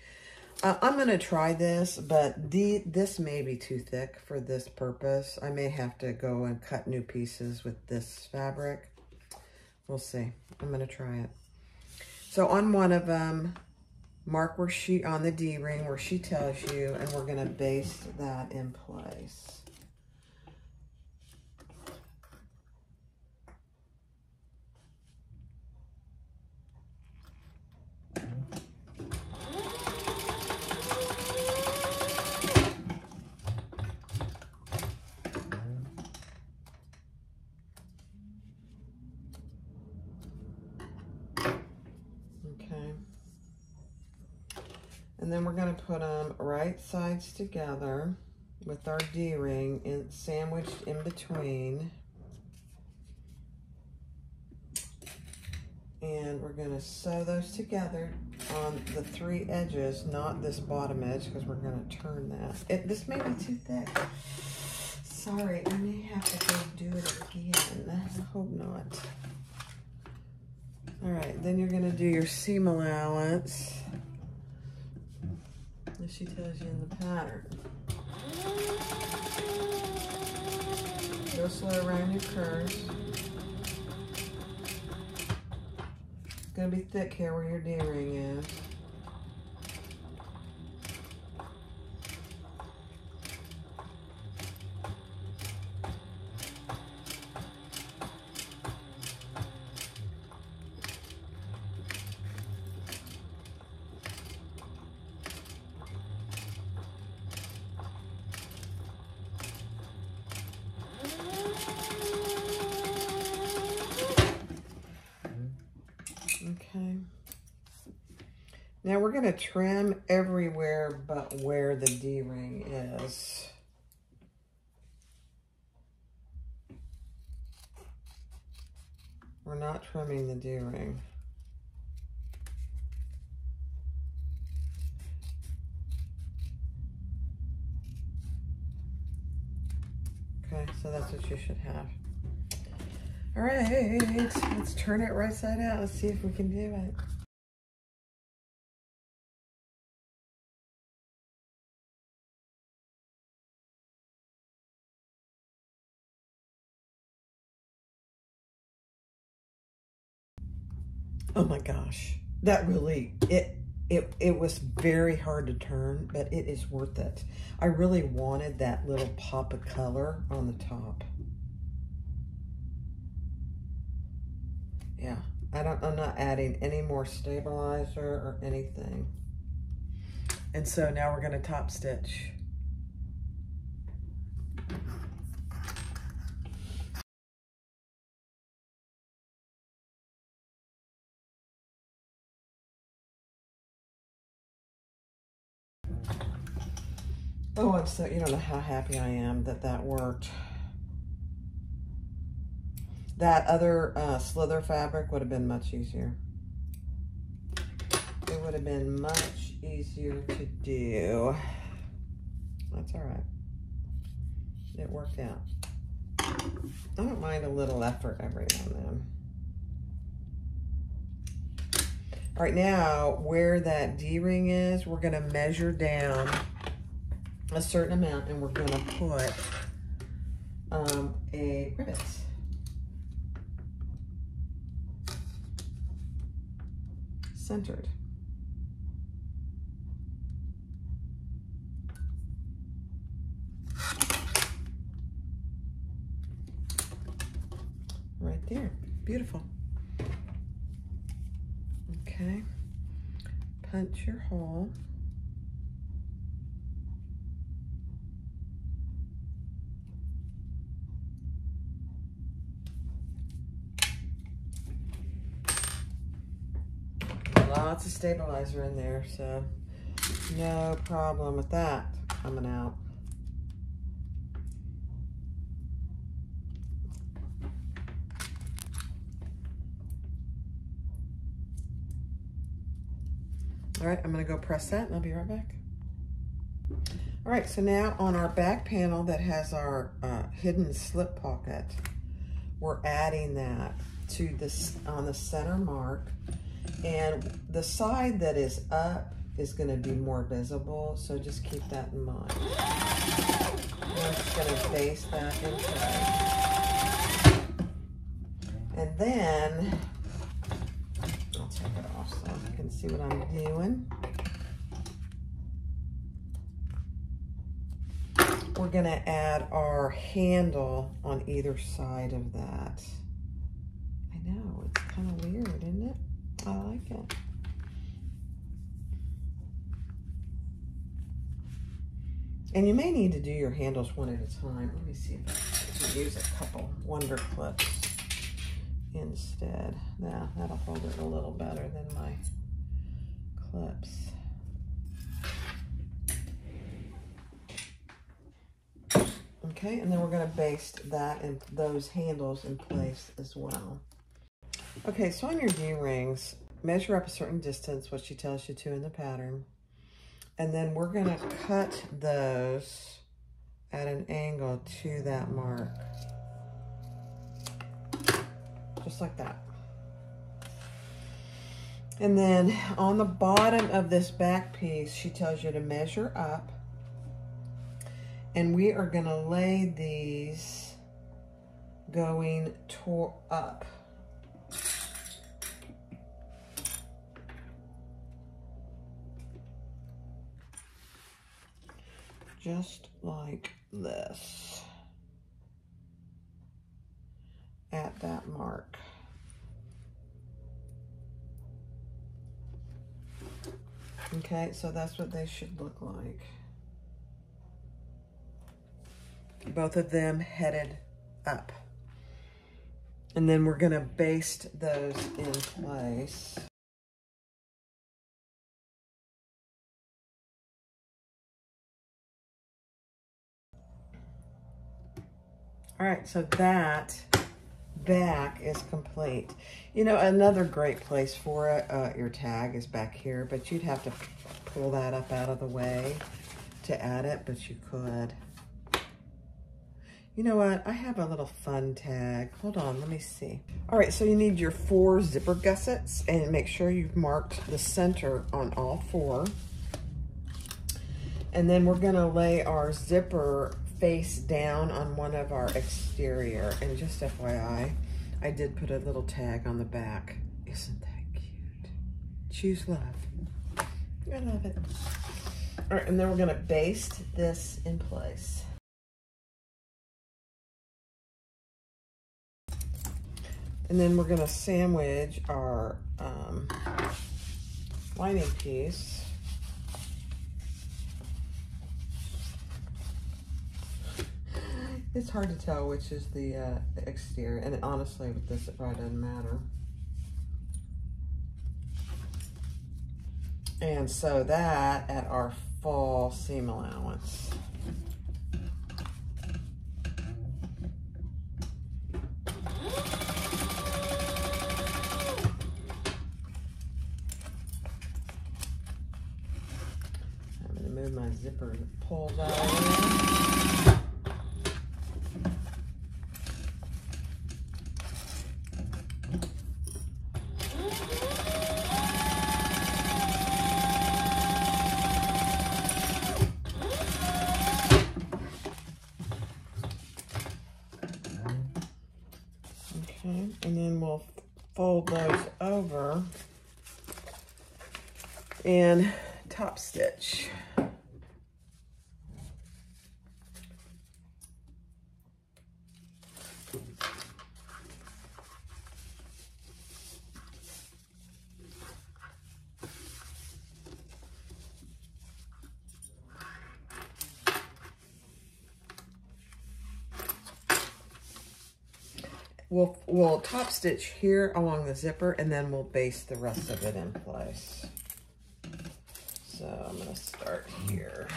I'm going to try this, but this may be too thick for this purpose. I may have to go and cut new pieces with this fabric. We'll see. I'm going to try it. So on one of them, mark where she, on the D-ring where she tells you, and we're going to baste that in place. And then we're going to put them right sides together with our D-ring sandwiched in between. And we're going to sew those together on the 3 edges, not this bottom edge, because we're going to turn that. This may be too thick. Sorry, I may have to go do it again. I hope not. All right, then you're going to do your seam allowance, as she tells you in the pattern. Go slow around your curves. It's going to be thick here where your D-ring is. Okay. Now we're going to trim everywhere but where the D-ring is. We're not trimming the D-ring. Okay, so that's what you should have. All right, let's turn it right side out. Let's see if we can do it. Oh my gosh, that really, it was very hard to turn, but it is worth it. I really wanted that little pop of color on the top. Yeah, I'm not adding any more stabilizer or anything. And so now we're going to top stitch. Oh, I'm so, you don't know how happy I am that that worked. That other slither fabric would have been much easier. It would have been much easier to do. That's all right. It worked out. I don't mind a little effort every now and then. All right, now where that D-ring is, we're gonna measure down a certain amount and we're gonna put a rivet. Centered. Right there, beautiful. Okay, punch your hole. Lots of stabilizer in there, so no problem with that coming out. All right, I'm gonna go press that and I'll be right back. All right, so now on our back panel that has our hidden slip pocket, we're adding that to this on the center mark. And the side that is up is going to be more visible, so just keep that in mind. I'm just going to base that in place. And then, I'll take it off so you can see what I'm doing. We're going to add our handle on either side of that. I know, it's kind of weird, isn't it? I like it. And you may need to do your handles one at a time. Let me see if I can use a couple Wonder Clips instead. Now, that'll hold it a little better than my clips. Okay, and then we're going to baste that and those handles in place as well. Okay, so on your D-rings, measure up a certain distance, what she tells you to in the pattern. And then we're gonna cut those at an angle to that mark. Just like that. And then on the bottom of this back piece, she tells you to measure up. And we are gonna lay these going up. Just like this, at that mark. Okay, so that's what they should look like. Both of them headed up. And then we're gonna baste those in place. All right, so that back is complete. You know, another great place for it, your tag is back here, but you'd have to pull that up out of the way to add it, but you could. You know what? I have a little fun tag. Hold on, let me see. All right, so you need your 4 zipper gussets, and make sure you've marked the center on all 4. And then we're gonna lay our zipper face down on one of our exterior. And just FYI, I did put a little tag on the back. Isn't that cute? Choose love. I love it. All right, and then we're gonna baste this in place. And then we're gonna sandwich our lining piece. It's hard to tell which is the exterior, and honestly with this it probably doesn't matter. And so that at our full seam allowance. I'm gonna move my zipper that pulls out. Okay, and then we'll fold those over and top stitch. We'll top stitch here along the zipper, and then we'll baste the rest of it in place. So I'm going to start here.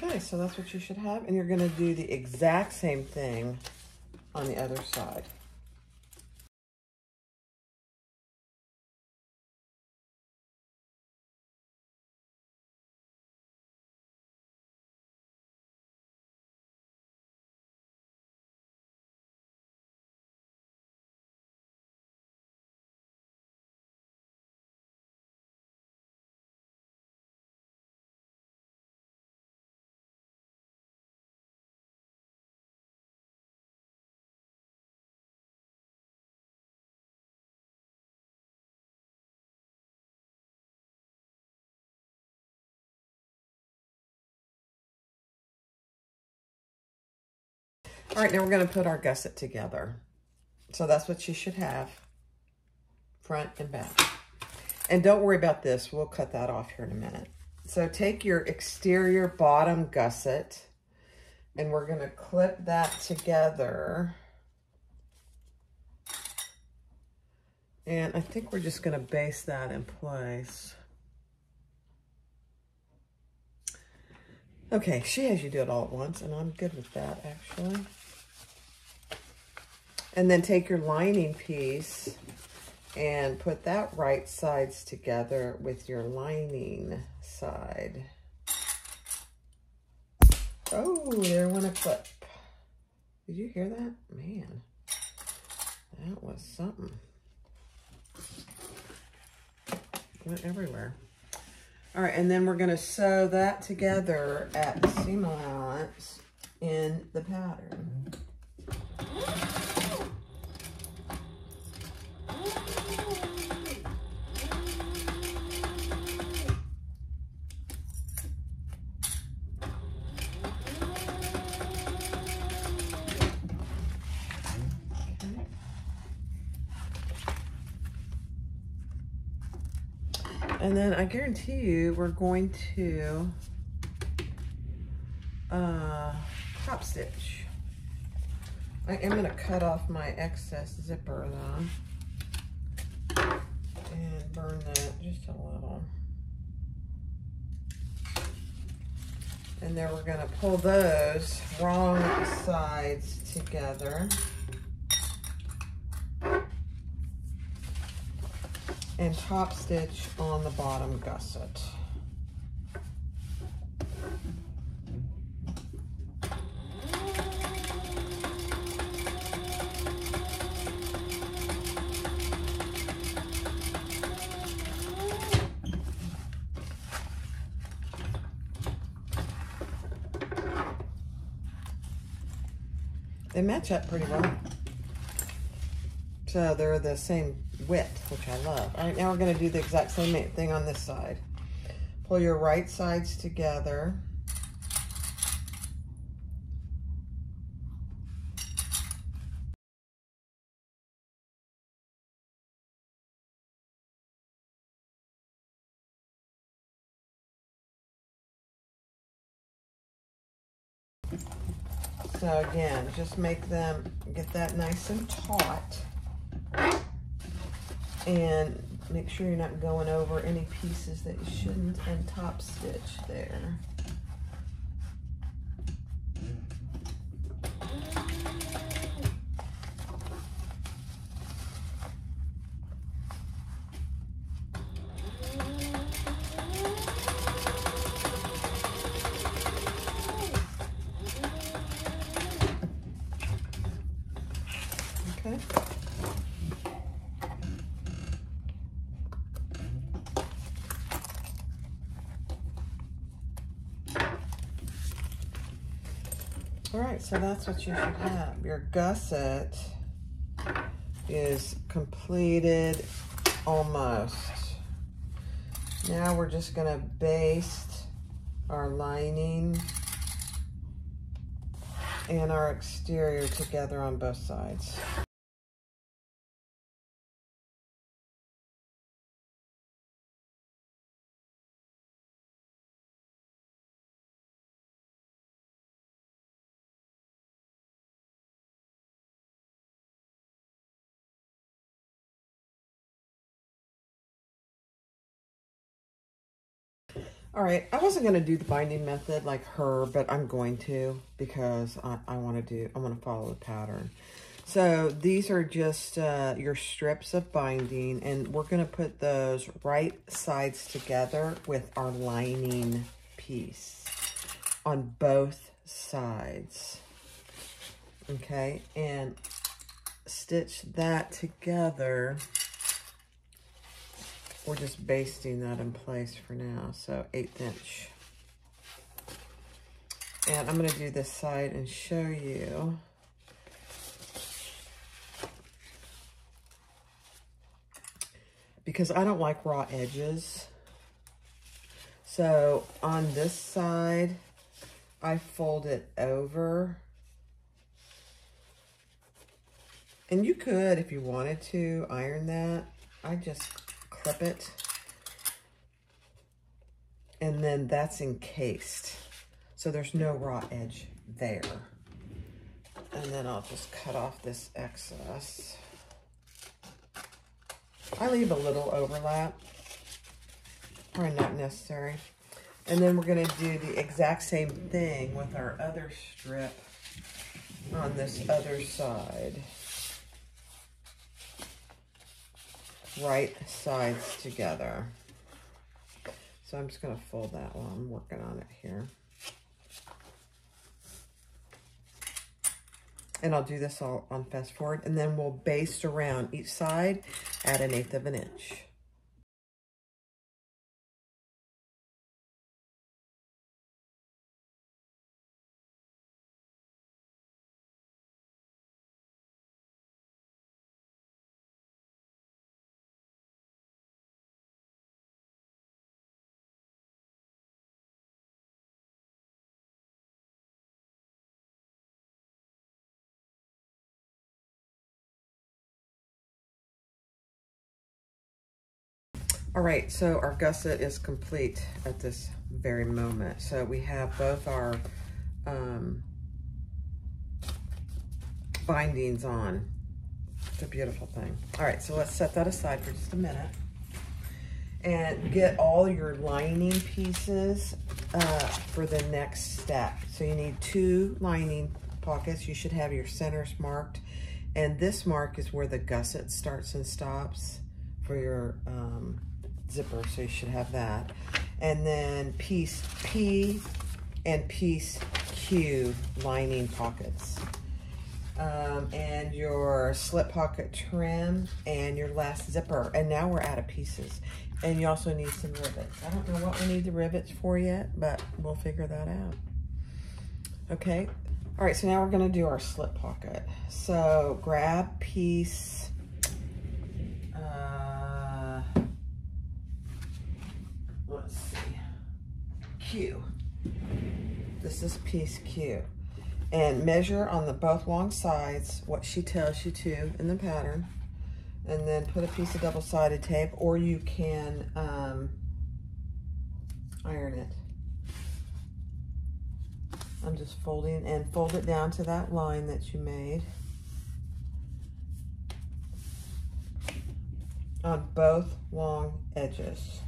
Okay, so that's what you should have, and you're going to do the exact same thing on the other side. All right, now we're going to put our gusset together. So that's what you should have, front and back. And don't worry about this. We'll cut that off here in a minute. So take your exterior bottom gusset, and we're going to clip that together. And I think we're just going to baste that in place. Okay, she has you do it all at once, and I'm good with that, actually. And then take your lining piece and put that right sides together with your lining side. Oh, there went a clip. Did you hear that? Man, that was something. Went everywhere. All right, and then we're going to sew that together at the seam allowance in the pattern. And then I guarantee you we're going to top stitch. I am going to cut off my excess zipper though and burn that just a little. And then we're going to pull those wrong sides together. And top stitch on the bottom gusset. They match up pretty well. So they're the same width, which I love. All right, now we're going to do the exact same thing on this side. Pull your right sides together. So again, just make them, get that nice and taut. And make sure you're not going over any pieces that you shouldn't, and top stitch there. Okay. All right, so that's what you should have. Your gusset is completed almost. Now we're just gonna baste our lining and our exterior together on both sides. All right, I wasn't gonna do the binding method like her, but I'm going to because I want to follow the pattern. So these are just your strips of binding, and we're gonna put those right sides together with our lining piece on both sides. Okay, and stitch that together. We're just basting that in place for now, so 1/8 inch. And I'm gonna do this side and show you. Because I don't like raw edges. So on this side, I fold it over. And you could, if you wanted to, iron that. I just clip it, and then that's encased, so there's no raw edge there. And then I'll just cut off this excess. I leave a little overlap, probably not necessary. And then we're going to do the exact same thing with our other strip on this other side. Right sides together. So I'm just going to fold that while I'm working on it here. And I'll do this all on fast forward, and then we'll baste around each side at 1/8 inch. All right, so our gusset is complete at this very moment. So we have both our bindings on. It's a beautiful thing. All right, so let's set that aside for just a minute and get all your lining pieces for the next step. So you need 2 lining pockets. You should have your centers marked, and this mark is where the gusset starts and stops for your zipper, so you should have that. And then piece P and piece Q lining pockets. And your slip pocket trim and your last zipper. And now we're out of pieces. And you also need some rivets. I don't know what we need the rivets for yet, but we'll figure that out. Okay. All right, so now we're gonna do our slip pocket. So grab piece, let's see, Q. This is piece Q. And measure on the both long sides what she tells you to in the pattern. And then put a piece of double-sided tape, or you can iron it. I'm just folding and fold it down to that line that you made on both long edges.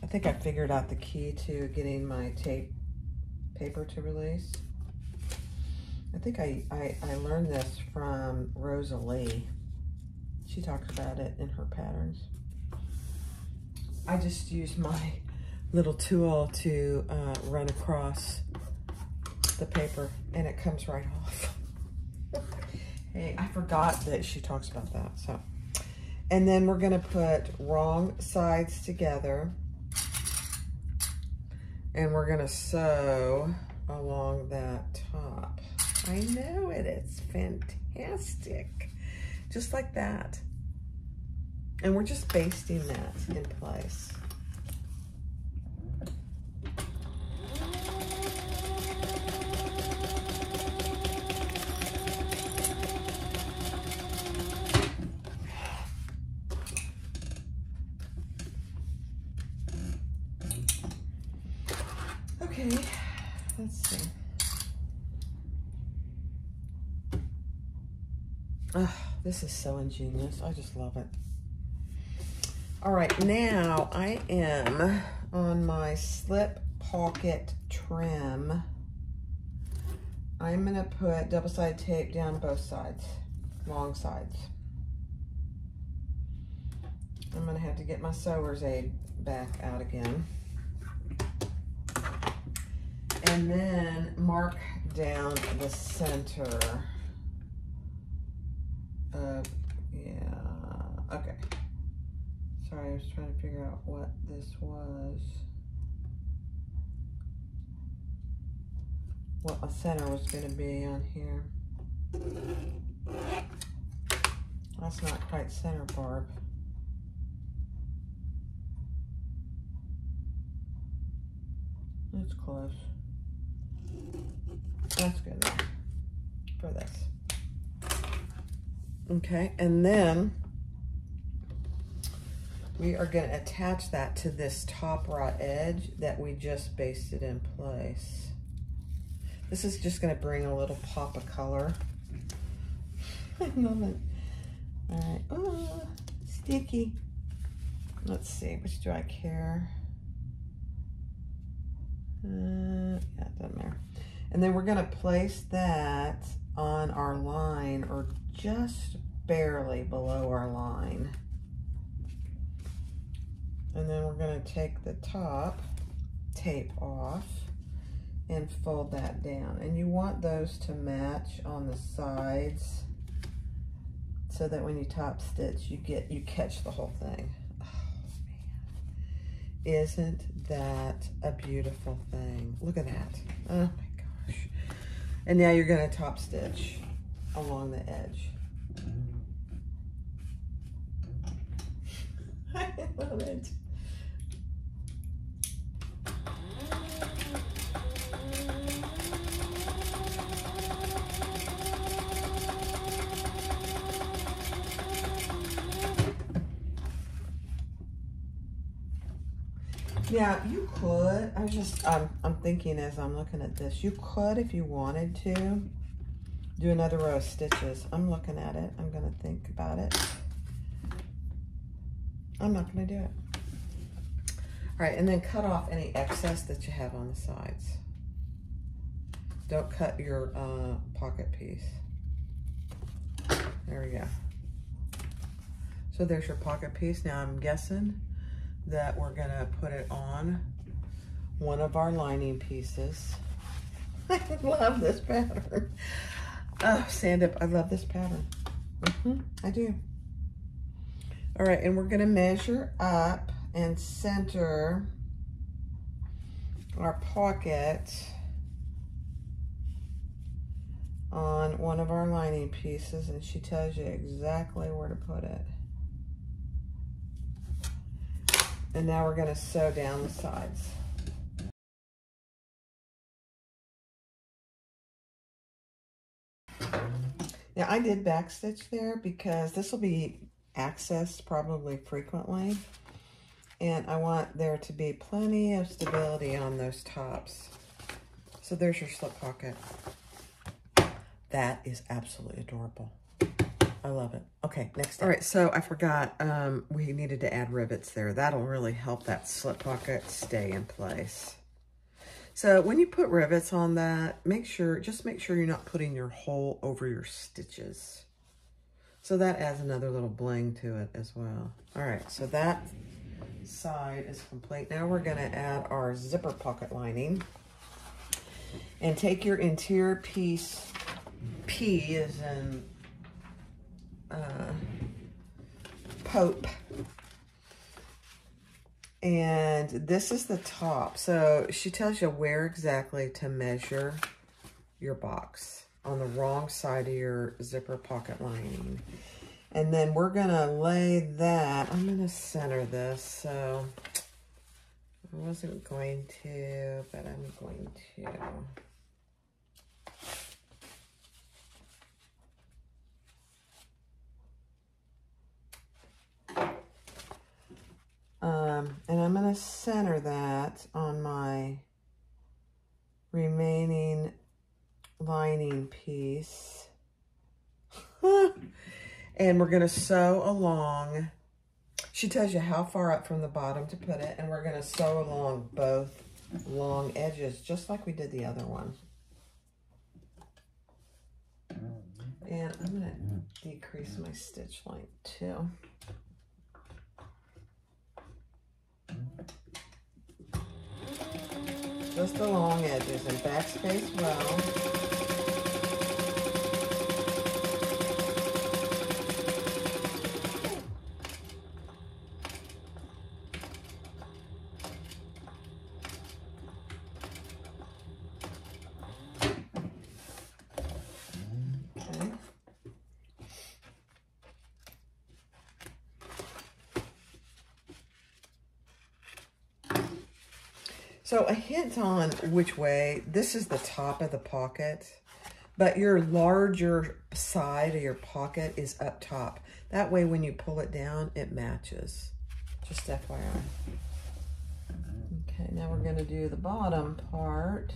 I think I figured out the key to getting my tape paper to release. I think I learned this from Rosalie. She talks about it in her patterns. I just use my little tool to run across the paper and it comes right off. Hey, I forgot that she talks about that. So, and then we're gonna put wrong sides together and we're gonna sew along that top. I know it, it's fantastic. Just like that. And we're just basting that in place. Okay, let's see. Oh, this is so ingenious. I just love it. All right, now I am on my slip pocket trim. I'm gonna put double-sided tape down both sides, long sides. I'm gonna have to get my sewer's aid back out again. And then mark down the center of, yeah, okay. Sorry, I was trying to figure out what this was. What my center was gonna be on here. That's not quite center, Barb. That's close. That's good enough for this. Okay, and then we are going to attach that to this top raw edge that we just basted in place. This is just going to bring a little pop of color. I love it. All right. Oh, sticky. Let's see, which do I care? Yeah, it doesn't matter. And then we're going to place that on our line, or just barely below our line. And then we're going to take the top tape off and fold that down. And you want those to match on the sides so that when you top stitch, you catch the whole thing. Oh man, isn't that a beautiful thing? Look at that. Oh my gosh. And now you're going to top stitch along the edge. I love it. Yeah, you could. I'm thinking as I'm looking at this, you could, if you wanted to, do another row of stitches. I'm looking at it. I'm going to think about it. I'm not going to do it. All right, and then cut off any excess that you have on the sides. Don't cut your pocket piece. There we go. So there's your pocket piece. Now I'm guessing that we're gonna put it on one of our lining pieces. I love this pattern. Oh, stand up, I love this pattern. I do. All right, and we're gonna measure up and center our pocket on one of our lining pieces, and she tells you exactly where to put it. And now we're gonna sew down the sides. Now I did backstitch there because this will be accessed probably frequently. And I want there to be plenty of stability on those tops. So there's your slip pocket. That is absolutely adorable. I love it. Okay, next step. All right, so I forgot we needed to add rivets there. That'll really help that slip pocket stay in place. So when you put rivets on that, just make sure you're not putting your hole over your stitches. So that adds another little bling to it as well. All right, so that side is complete. Now we're gonna add our zipper pocket lining. And take your interior piece, P as in Pope. And this is the top. So she tells you where exactly to measure your box on the wrong side of your zipper pocket lining. And then we're gonna lay that, I'm gonna center this, so I wasn't going to, but I'm going to. And I'm going to center that on my remaining lining piece. And we're going to sew along. She tells you how far up from the bottom to put it, and we're going to sew along both long edges, just like we did the other one. And I'm going to decrease my stitch length too. Just the long edges and backspace well. Okay. So a hint on which way, this is the top of the pocket, but your larger side of your pocket is up top. That way when you pull it down, it matches. Just FYI. Okay, now we're gonna do the bottom part.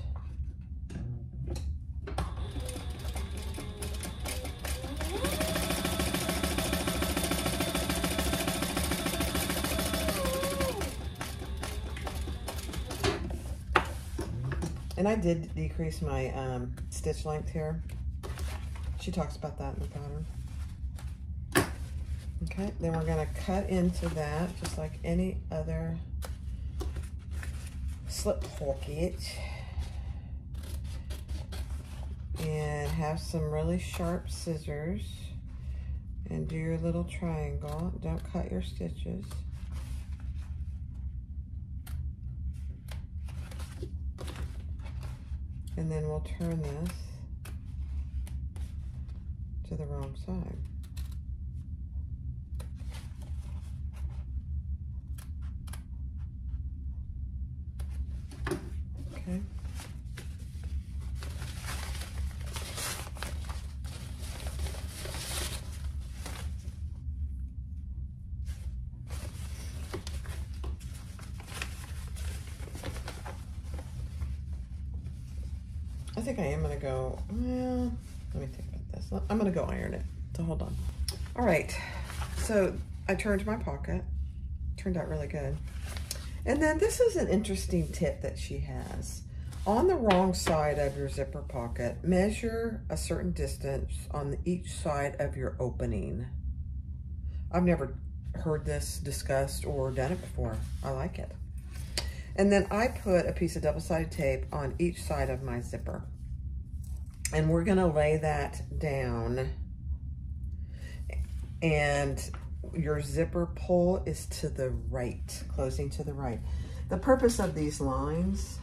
And I did decrease my stitch length here. She talks about that in the pattern. Okay, then we're gonna cut into that just like any other slip pocket. And have some really sharp scissors and do your little triangle. Don't cut your stitches. And then we'll turn this to the wrong side. Okay. I think I am gonna go, well, let me think about this. I'm gonna go iron it, so hold on. All right, so I turned my pocket, turned out really good. And then this is an interesting tip that she has. On the wrong side of your zipper pocket, measure a certain distance on each side of your opening. I've never heard this discussed or done it before. I like it. And then I put a piece of double-sided tape on each side of my zipper. And we're gonna lay that down. And your zipper pull is to the right, closing to the right. The purpose of these lines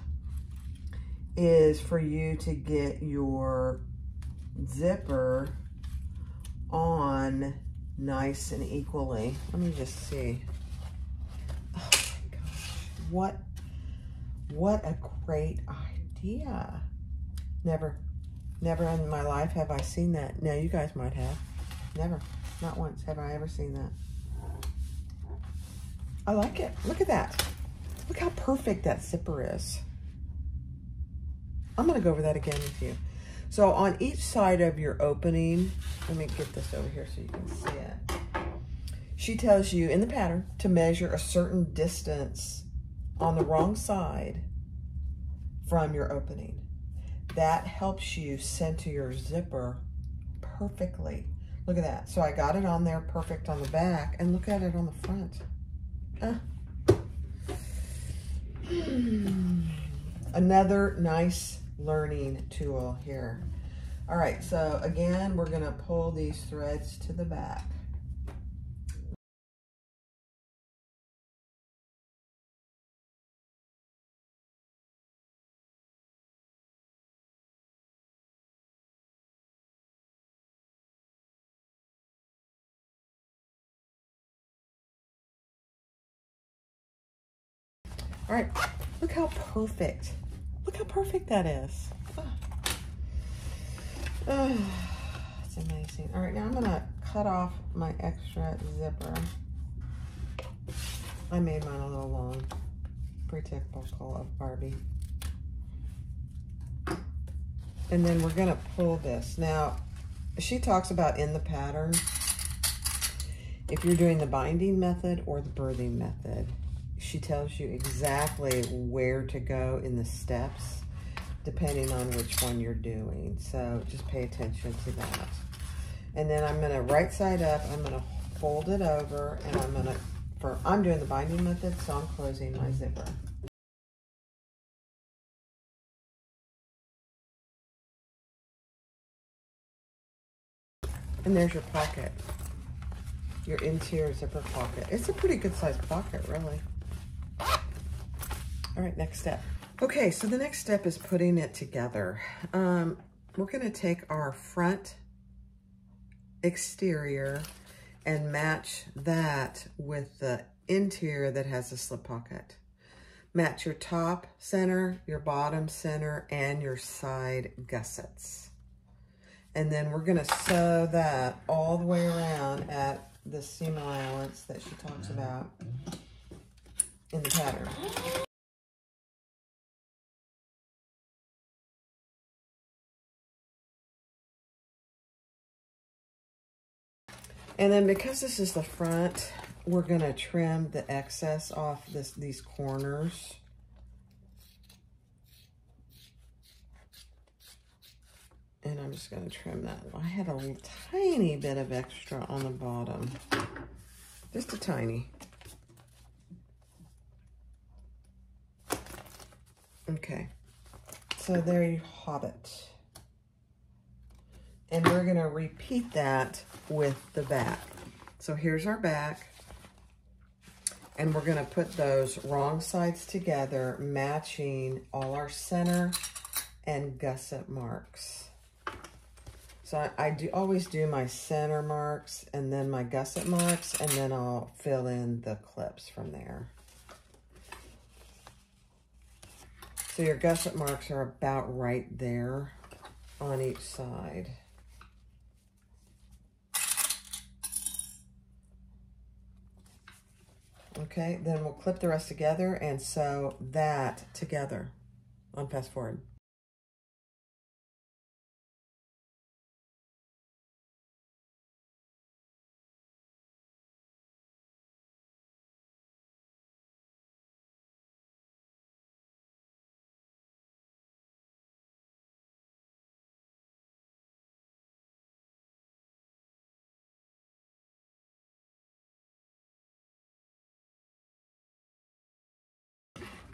is for you to get your zipper on nice and equally. Let me just see. Oh my gosh, what a great idea. Never in my life have I seen that. No, you guys might have. Never, not once have I ever seen that. I like it. Look at that. Look how perfect that zipper is. I'm going to go over that again with you. So on each side of your opening, let me get this over here so you can see it. She tells you in the pattern to measure a certain distance on the wrong side from your opening. That helps you center your zipper perfectly. Look at that. So I got it on there perfect on the back, and look at it on the front. Another nice learning tool here. All right, so again, we're gonna pull these threads to the back. All right, look how perfect. Look how perfect that is. It's amazing. All right, now I'm gonna cut off my extra zipper. I made mine a little long. Pretty typical of Barbie. And then we're gonna pull this. Now, she talks about in the pattern, if you're doing the binding method or the birthing method, she tells you exactly where to go in the steps, depending on which one you're doing. So just pay attention to that. And then I'm gonna right side up, I'm gonna fold it over, and I'm doing the binding method, so I'm closing my zipper. And there's your pocket, your interior zipper pocket. It's a pretty good sized pocket, really. All right, next step. Okay, so the next step is putting it together. We're gonna take our front exterior and match that with the interior that has a slip pocket. Match your top center, your bottom center, and your side gussets. And then we're gonna sew that all the way around at the seam allowance that she talks about in the pattern. And then because this is the front, we're gonna trim the excess off these corners. And I'm just gonna trim that. I had a tiny bit of extra on the bottom. Just a tiny. Okay, so there you have it. And we're gonna repeat that with the back. So here's our back. And we're gonna put those wrong sides together, matching all our center and gusset marks. So I always do my center marks and then my gusset marks, and then I'll fill in the clips from there. So your gusset marks are about right there on each side. Okay, then we'll clip the rest together and sew that together on fast forward.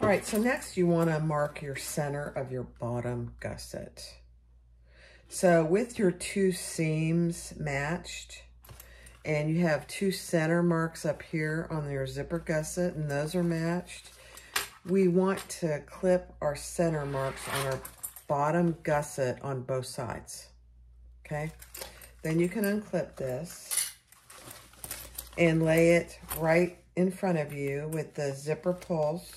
All right, so next you want to mark your center of your bottom gusset. So with your two seams matched, and you have two center marks up here on your zipper gusset, and those are matched, we want to clip our center marks on our bottom gusset on both sides, okay? Then you can unclip this and lay it right in front of you with the zipper pulls.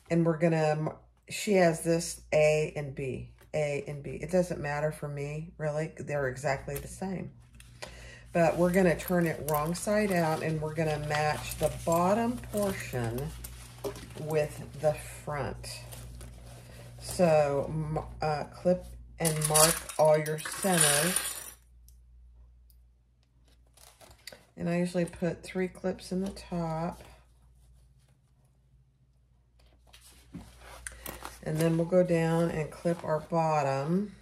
And we're gonna, she has this A and B, A and B. It doesn't matter for me, really. They're exactly the same. but we're gonna turn it wrong side out and we're gonna match the bottom portion with the front. So clip and mark all your centers. And I usually put 3 clips in the top. And then we'll go down and clip our bottom.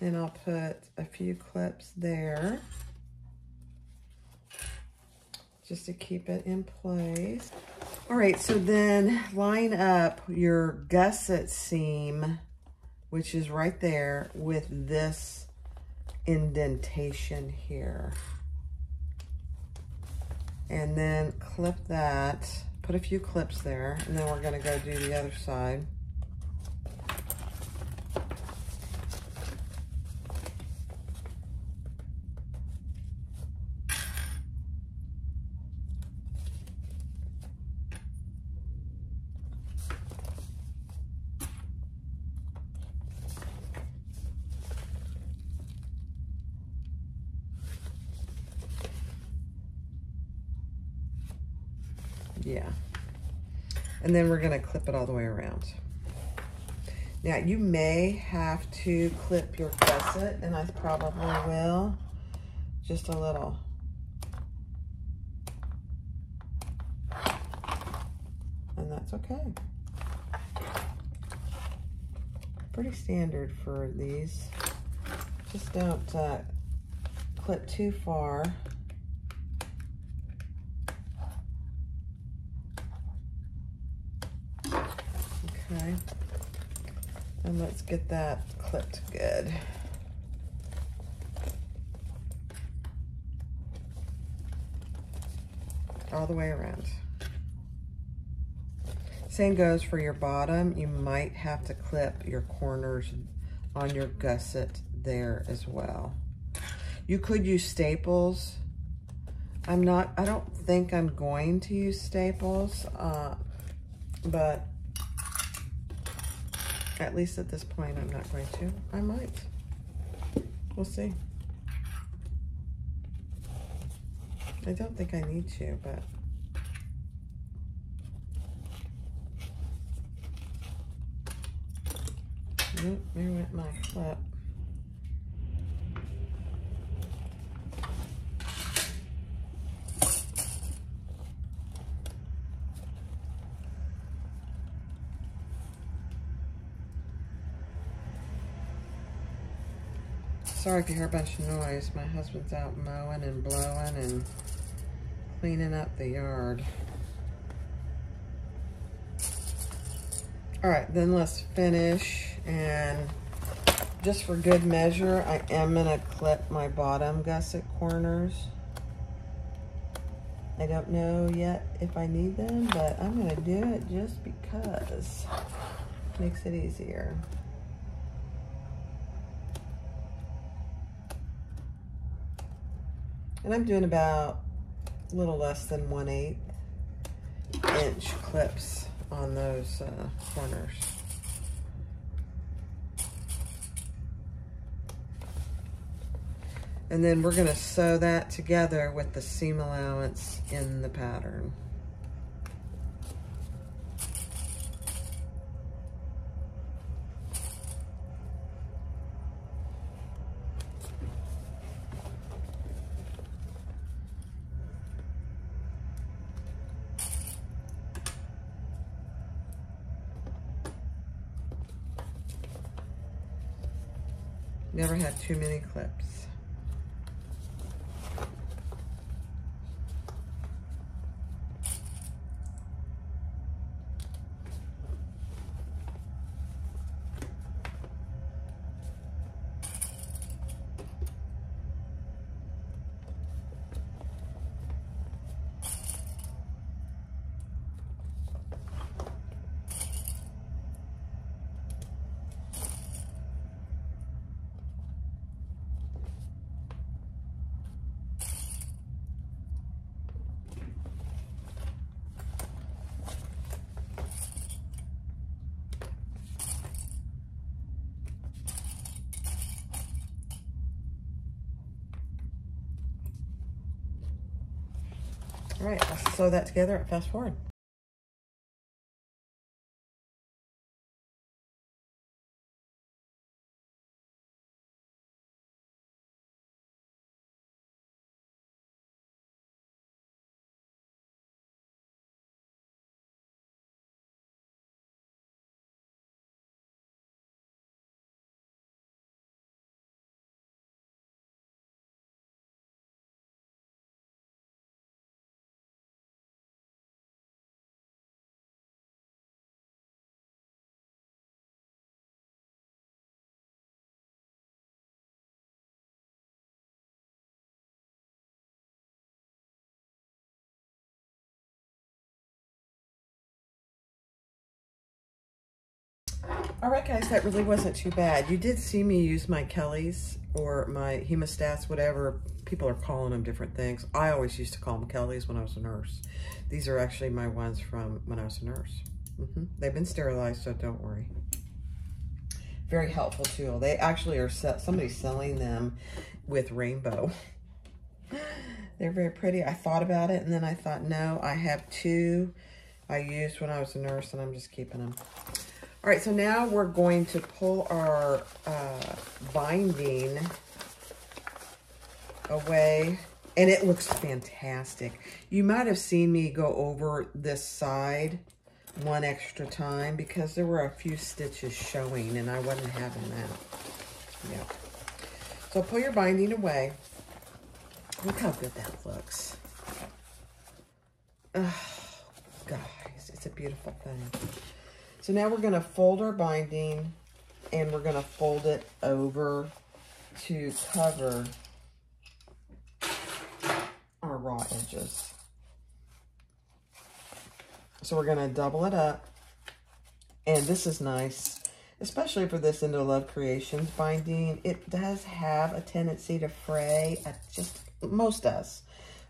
And I'll put a few clips there just to keep it in place. All right, so then line up your gusset seam, which is right there, with this indentation here. And then clip that, put a few clips there, and then we're gonna go do the other side. Yeah. And then we're gonna clip it all the way around. Now you may have to clip your gusset, and I probably will, just a little. And that's okay. Pretty standard for these. Just don't clip too far. Okay, and let's get that clipped good. All the way around. Same goes for your bottom. You might have to clip your corners on your gusset there as well. You could use staples. I don't think I'm going to use staples, but at least at this point, I'm not going to. I might. We'll see. I don't think I need to, but. Nope, there went my clip. Sorry if you hear a bunch of noise. My husband's out mowing and blowing and cleaning up the yard. All right, then let's finish. And just for good measure, I am gonna clip my bottom gusset corners. I don't know yet if I need them, but I'm gonna do it just because it makes it easier. And I'm doing about a little less than 1/8 inch clips on those corners. And then we're gonna sew that together with the seam allowance in the pattern. Never had too many clips. All right, I'll sew that together and fast forward. All right, guys, that really wasn't too bad. You did see me use my Kellys or my hemostats, whatever. People are calling them different things. I always used to call them Kellys when I was a nurse. These are actually my ones from when I was a nurse. They've been sterilized, so don't worry. Very helpful tool. They actually are, somebody's selling them with rainbow. They're very pretty. I thought about it, and then I thought, no, I have two I used when I was a nurse, and I'm just keeping them. All right, so now we're going to pull our binding away, and it looks fantastic. You might have seen me go over this side one extra time because there were a few stitches showing, and I wasn't having that. Yeah. So pull your binding away. Look how good that looks. Oh, guys, it's a beautiful thing. So now we're going to fold our binding, and we're going to fold it over to cover our raw edges. So we're going to double it up, and this is nice, especially for this Into Love Creations binding. It does have a tendency to fray, most does.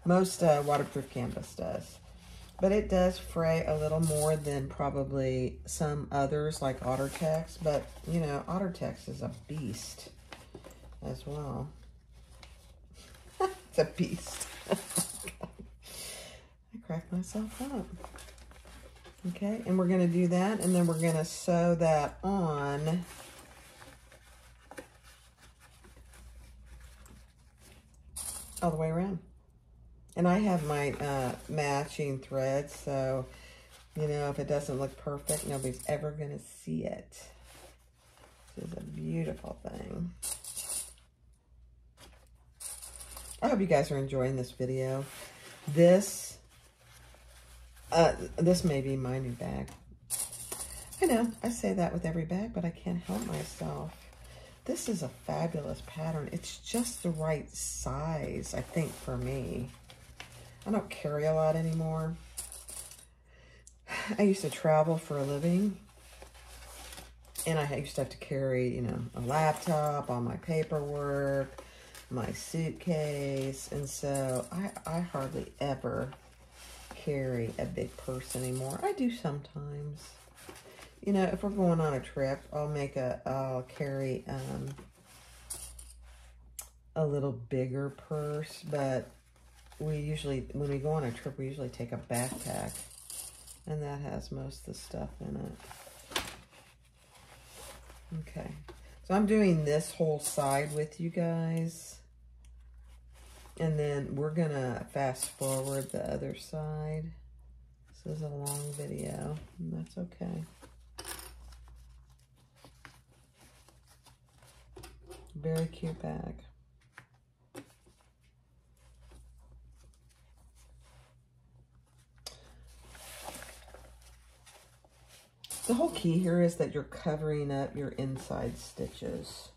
Most waterproof canvas does. But it does fray a little more than probably some others like OtterTex. But, you know, OtterTex is a beast as well. It's a beast. I cracked myself up. Okay, and we're going to do that. And then we're going to sew that on all the way around. And I have my matching threads, so, you know, if it doesn't look perfect, nobody's ever going to see it. This is a beautiful thing. I hope you guys are enjoying this video. This may be my new bag. I know, I say that with every bag, but I can't help myself. This is a fabulous pattern. It's just the right size, I think, for me. I don't carry a lot anymore. I used to travel for a living, and I used to have to carry, you know, a laptop, all my paperwork, my suitcase, and so I hardly ever carry a big purse anymore. I do sometimes. You know, if we're going on a trip, I'll carry a little bigger purse, but we usually, when we go on a trip, we usually take a backpack, and that has most of the stuff in it. Okay, so I'm doing this whole side with you guys, and then we're gonna fast forward the other side. This is a long video, and that's okay. Very cute bag. The whole key here is that you're covering up your inside stitches.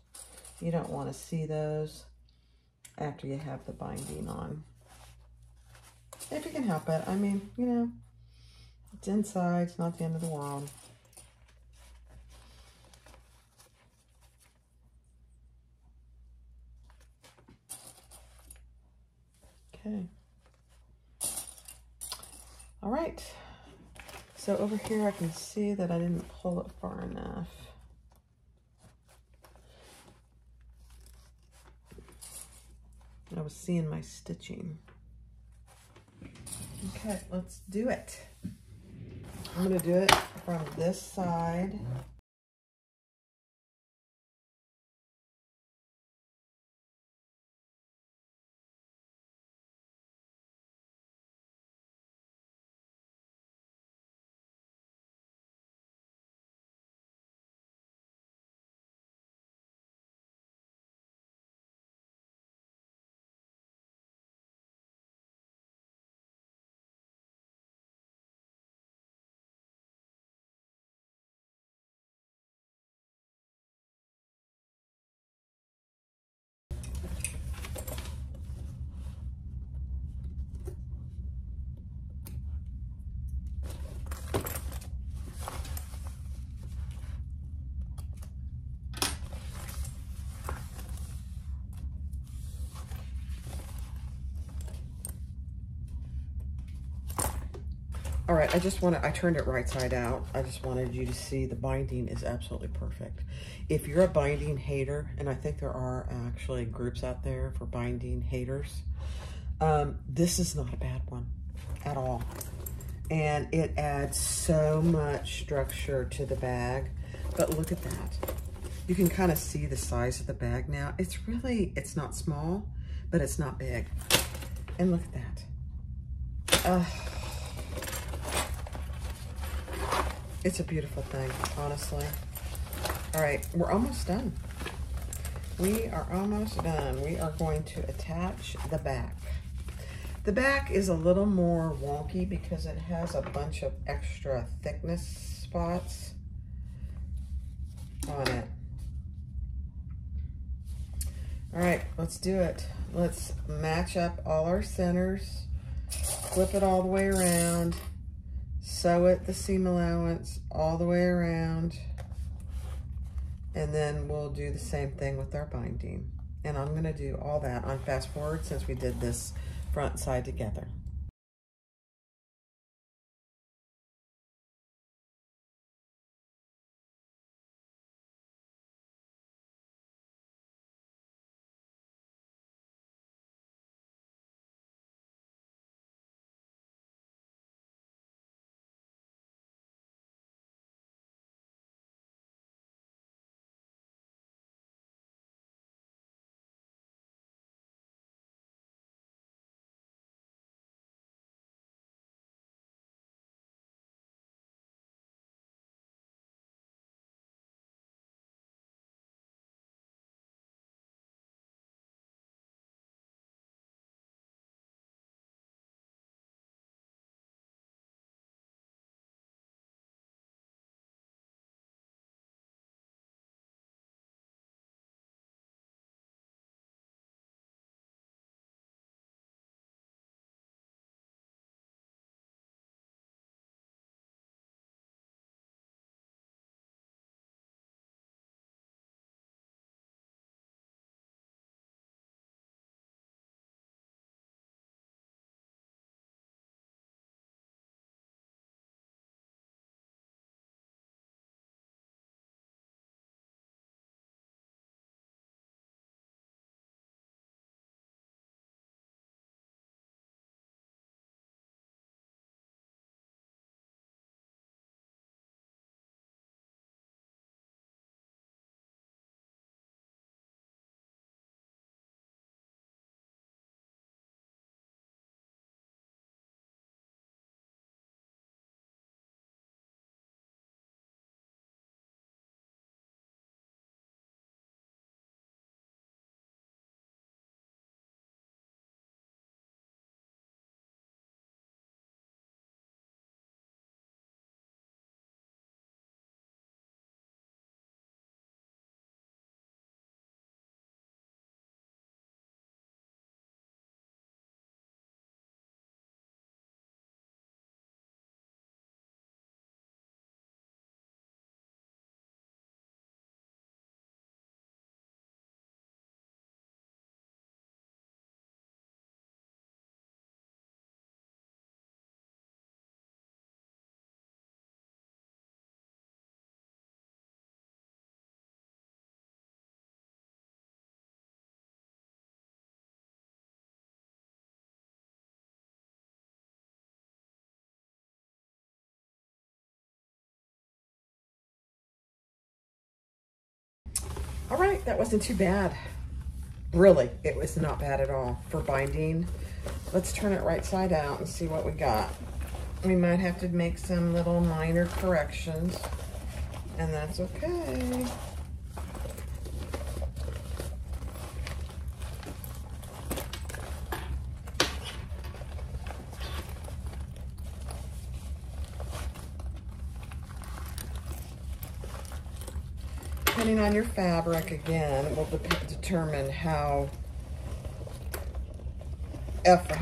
You don't want to see those after you have the binding on. If you can help it. I mean, you know, it's inside. It's not the end of the world. Okay. All right. So over here, I can see that I didn't pull it far enough. I was seeing my stitching. Okay, let's do it. I'm going to do it from this side. All right, I turned it right side out. I just wanted you to see the binding is absolutely perfect. If you're a binding hater, and I think there are actually groups out there for binding haters, this is not a bad one at all. And it adds so much structure to the bag. But look at that. You can kind of see the size of the bag now. It's not small, but it's not big. And look at that. It's a beautiful thing, honestly. All right, we're almost done. We are almost done. We are going to attach the back. The back is a little more wonky because it has a bunch of extra thickness spots on it. All right, let's do it. Let's match up all our centers, flip it all the way around, sew it the seam allowance all the way around, and then we'll do the same thing with our binding. And I'm gonna do all that on fast forward since we did this front and side together. All right, that wasn't too bad. Really, it was not bad at all for binding. Let's turn it right side out and see what we got. We might have to make some little minor corrections, and that's okay. Depending on your fabric, again, will determine how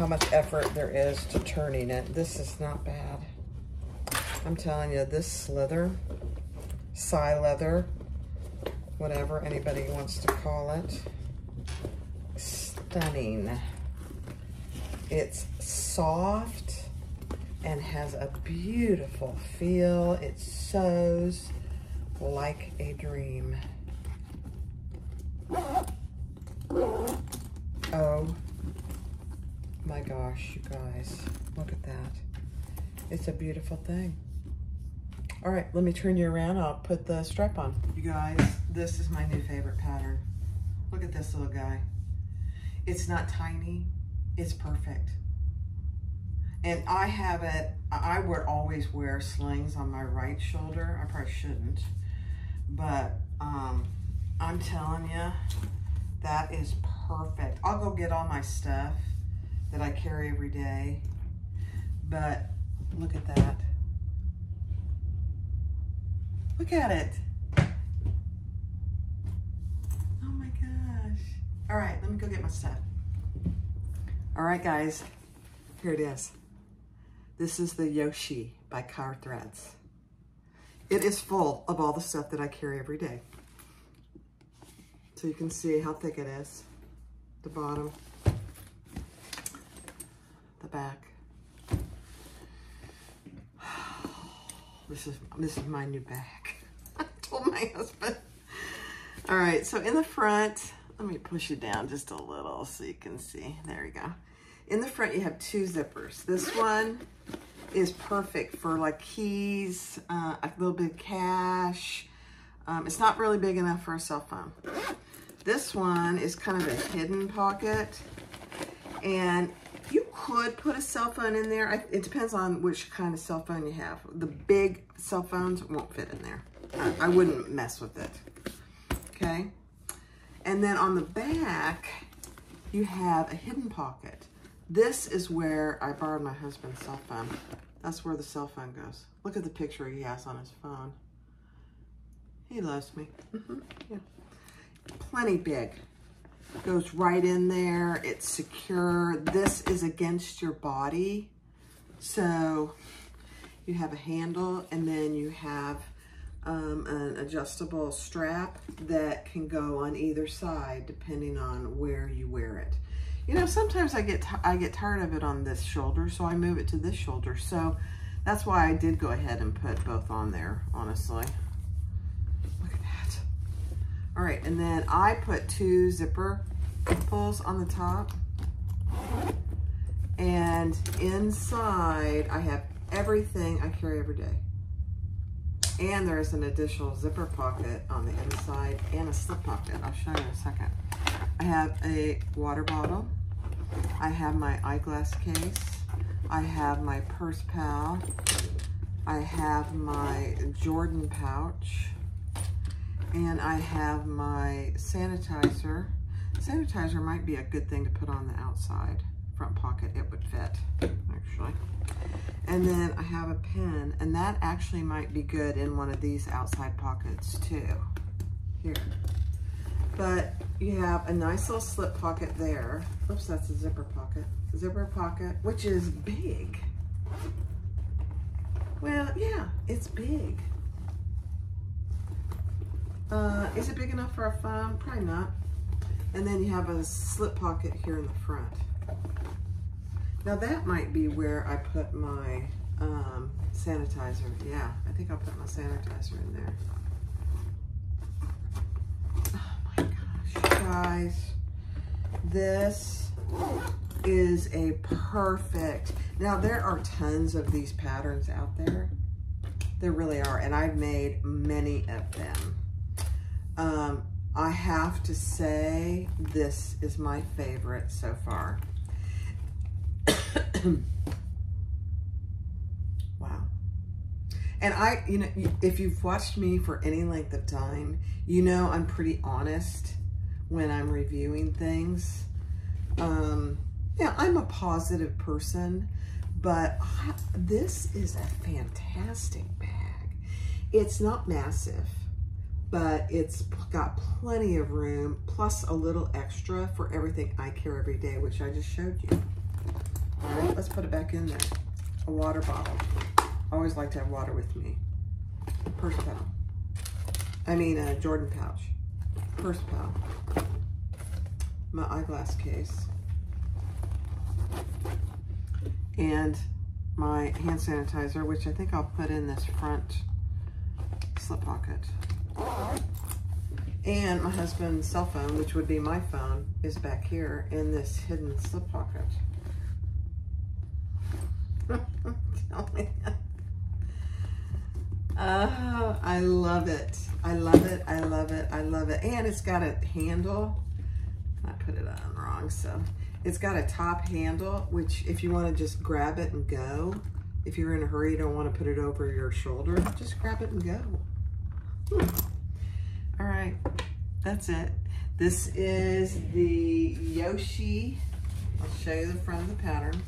much effort there is to turning it. This is not bad. I'm telling you, this slither, leather, whatever anybody wants to call it, stunning. It's soft and has a beautiful feel. It sews like a dream. Oh my gosh, you guys, look at that. It's a beautiful thing. All right, let me turn you around. I'll put the strap on. You guys, this is my new favorite pattern. Look at this little guy. It's not tiny, it's perfect. And I have it, I would always wear slings on my right shoulder. I probably shouldn't, but I'm telling you, that is perfect. I'll go get all my stuff that I carry every day, but look at that. Look at it. Oh my gosh. All right, let me go get my stuff. All right, guys, here it is. This is the Yoshi by Kaur threads. It is full of all the stuff that I carry every day. So you can see how thick it is. The bottom, the back. This is my new bag. I told my husband. All right, so in the front, let me push it down just a little so you can see. There you go. In the front, you have 2 zippers. This one is perfect for like keys, a little bit of cash. It's not really big enough for a cell phone. This one is kind of a hidden pocket, and you could put a cell phone in there. It depends on which kind of cell phone you have. The big cell phones won't fit in there. I wouldn't mess with it, okay? And then on the back, you have a hidden pocket. This is where I borrowed my husband's cell phone. That's where the cell phone goes. Look at the picture he has on his phone. He loves me. Yeah. Plenty big. Goes right in there. It's secure. This is against your body. So you have a handle, and then you have an adjustable strap that can go on either side depending on where you wear it. You know, sometimes I get tired of it on this shoulder, so I move it to this shoulder. So that's why I did go ahead and put both on there, honestly. Look at that. All right, and then I put 2 zipper pulls on the top. And inside, I have everything I carry every day. And there's an additional zipper pocket on the inside and a slip pocket. I'll show you in a second. I have a water bottle. I have my eyeglass case. I have my purse pal. I have my Jordan pouch. And I have my sanitizer. Sanitizer might be a good thing to put on the outside front pocket. It would fit, actually. And then I have a pen, and that actually might be good in one of these outside pockets too. Here. But you have a nice little slip pocket there. Oops, that's a zipper pocket. Zipper pocket, which is big. Well, yeah, it's big. Is it big enough for a phone? Probably not. And then you have a slip pocket here in the front. Now that might be where I put my sanitizer. Yeah, I think I'll put my sanitizer in there. Oh my gosh, guys. This is a perfect, now there are tons of these patterns out there. There really are, and I've made many of them. I have to say this is my favorite so far. Wow. And you know, if you've watched me for any length of time, you know I'm pretty honest when I'm reviewing things. Yeah, I'm a positive person, but this is a fantastic bag. It's not massive, but it's got plenty of room, plus a little extra for everything I carry every day, which I just showed you. All right, let's put it back in there. A water bottle. I always like to have water with me. Purse pal. I mean, a Jordan pouch. Purse pal. My eyeglass case. And my hand sanitizer, which I think I'll put in this front slip pocket. And my husband's cell phone, which would be my phone, is back here in this hidden slip pocket. Tell me. Oh, I love it. I love it. I love it. I love it. And it's got a handle. I put it on wrong, so it's got a top handle, which if you want to just grab it and go, if you're in a hurry, you don't want to put it over your shoulder, just grab it and go. All right, that's it. This is the Yoshi, I'll show you the front of the pattern,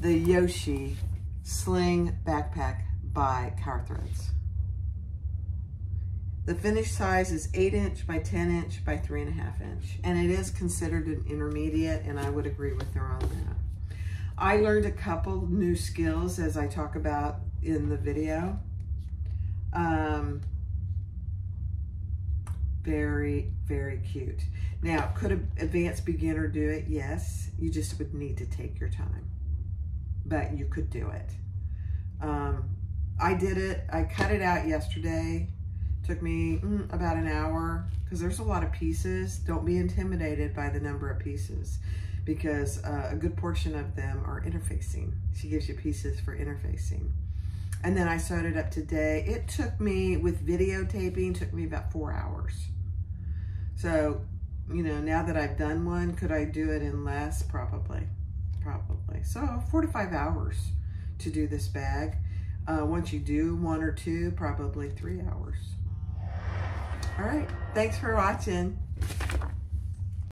the Yoshi Sling Backpack by Kaur Threads. The finished size is 8" by 10" by 3.5". And it is considered an intermediate, and I would agree with her on that. I learned a couple new skills as I talk about in the video. Very, very cute. Now, could an advanced beginner do it? Yes. You just would need to take your time, but you could do it. I did it. I cut it out yesterday. Took me about an hour because there's a lot of pieces. Don't be intimidated by the number of pieces because a good portion of them are interfacing. She gives you pieces for interfacing. And then I sewed it up today. It took me, with videotaping, took me about 4 hours. So, you know, now that I've done one, could I do it in less? Probably. So 4 to 5 hours to do this bag. Once you do 1 or 2, probably 3 hours. All right, thanks for watching.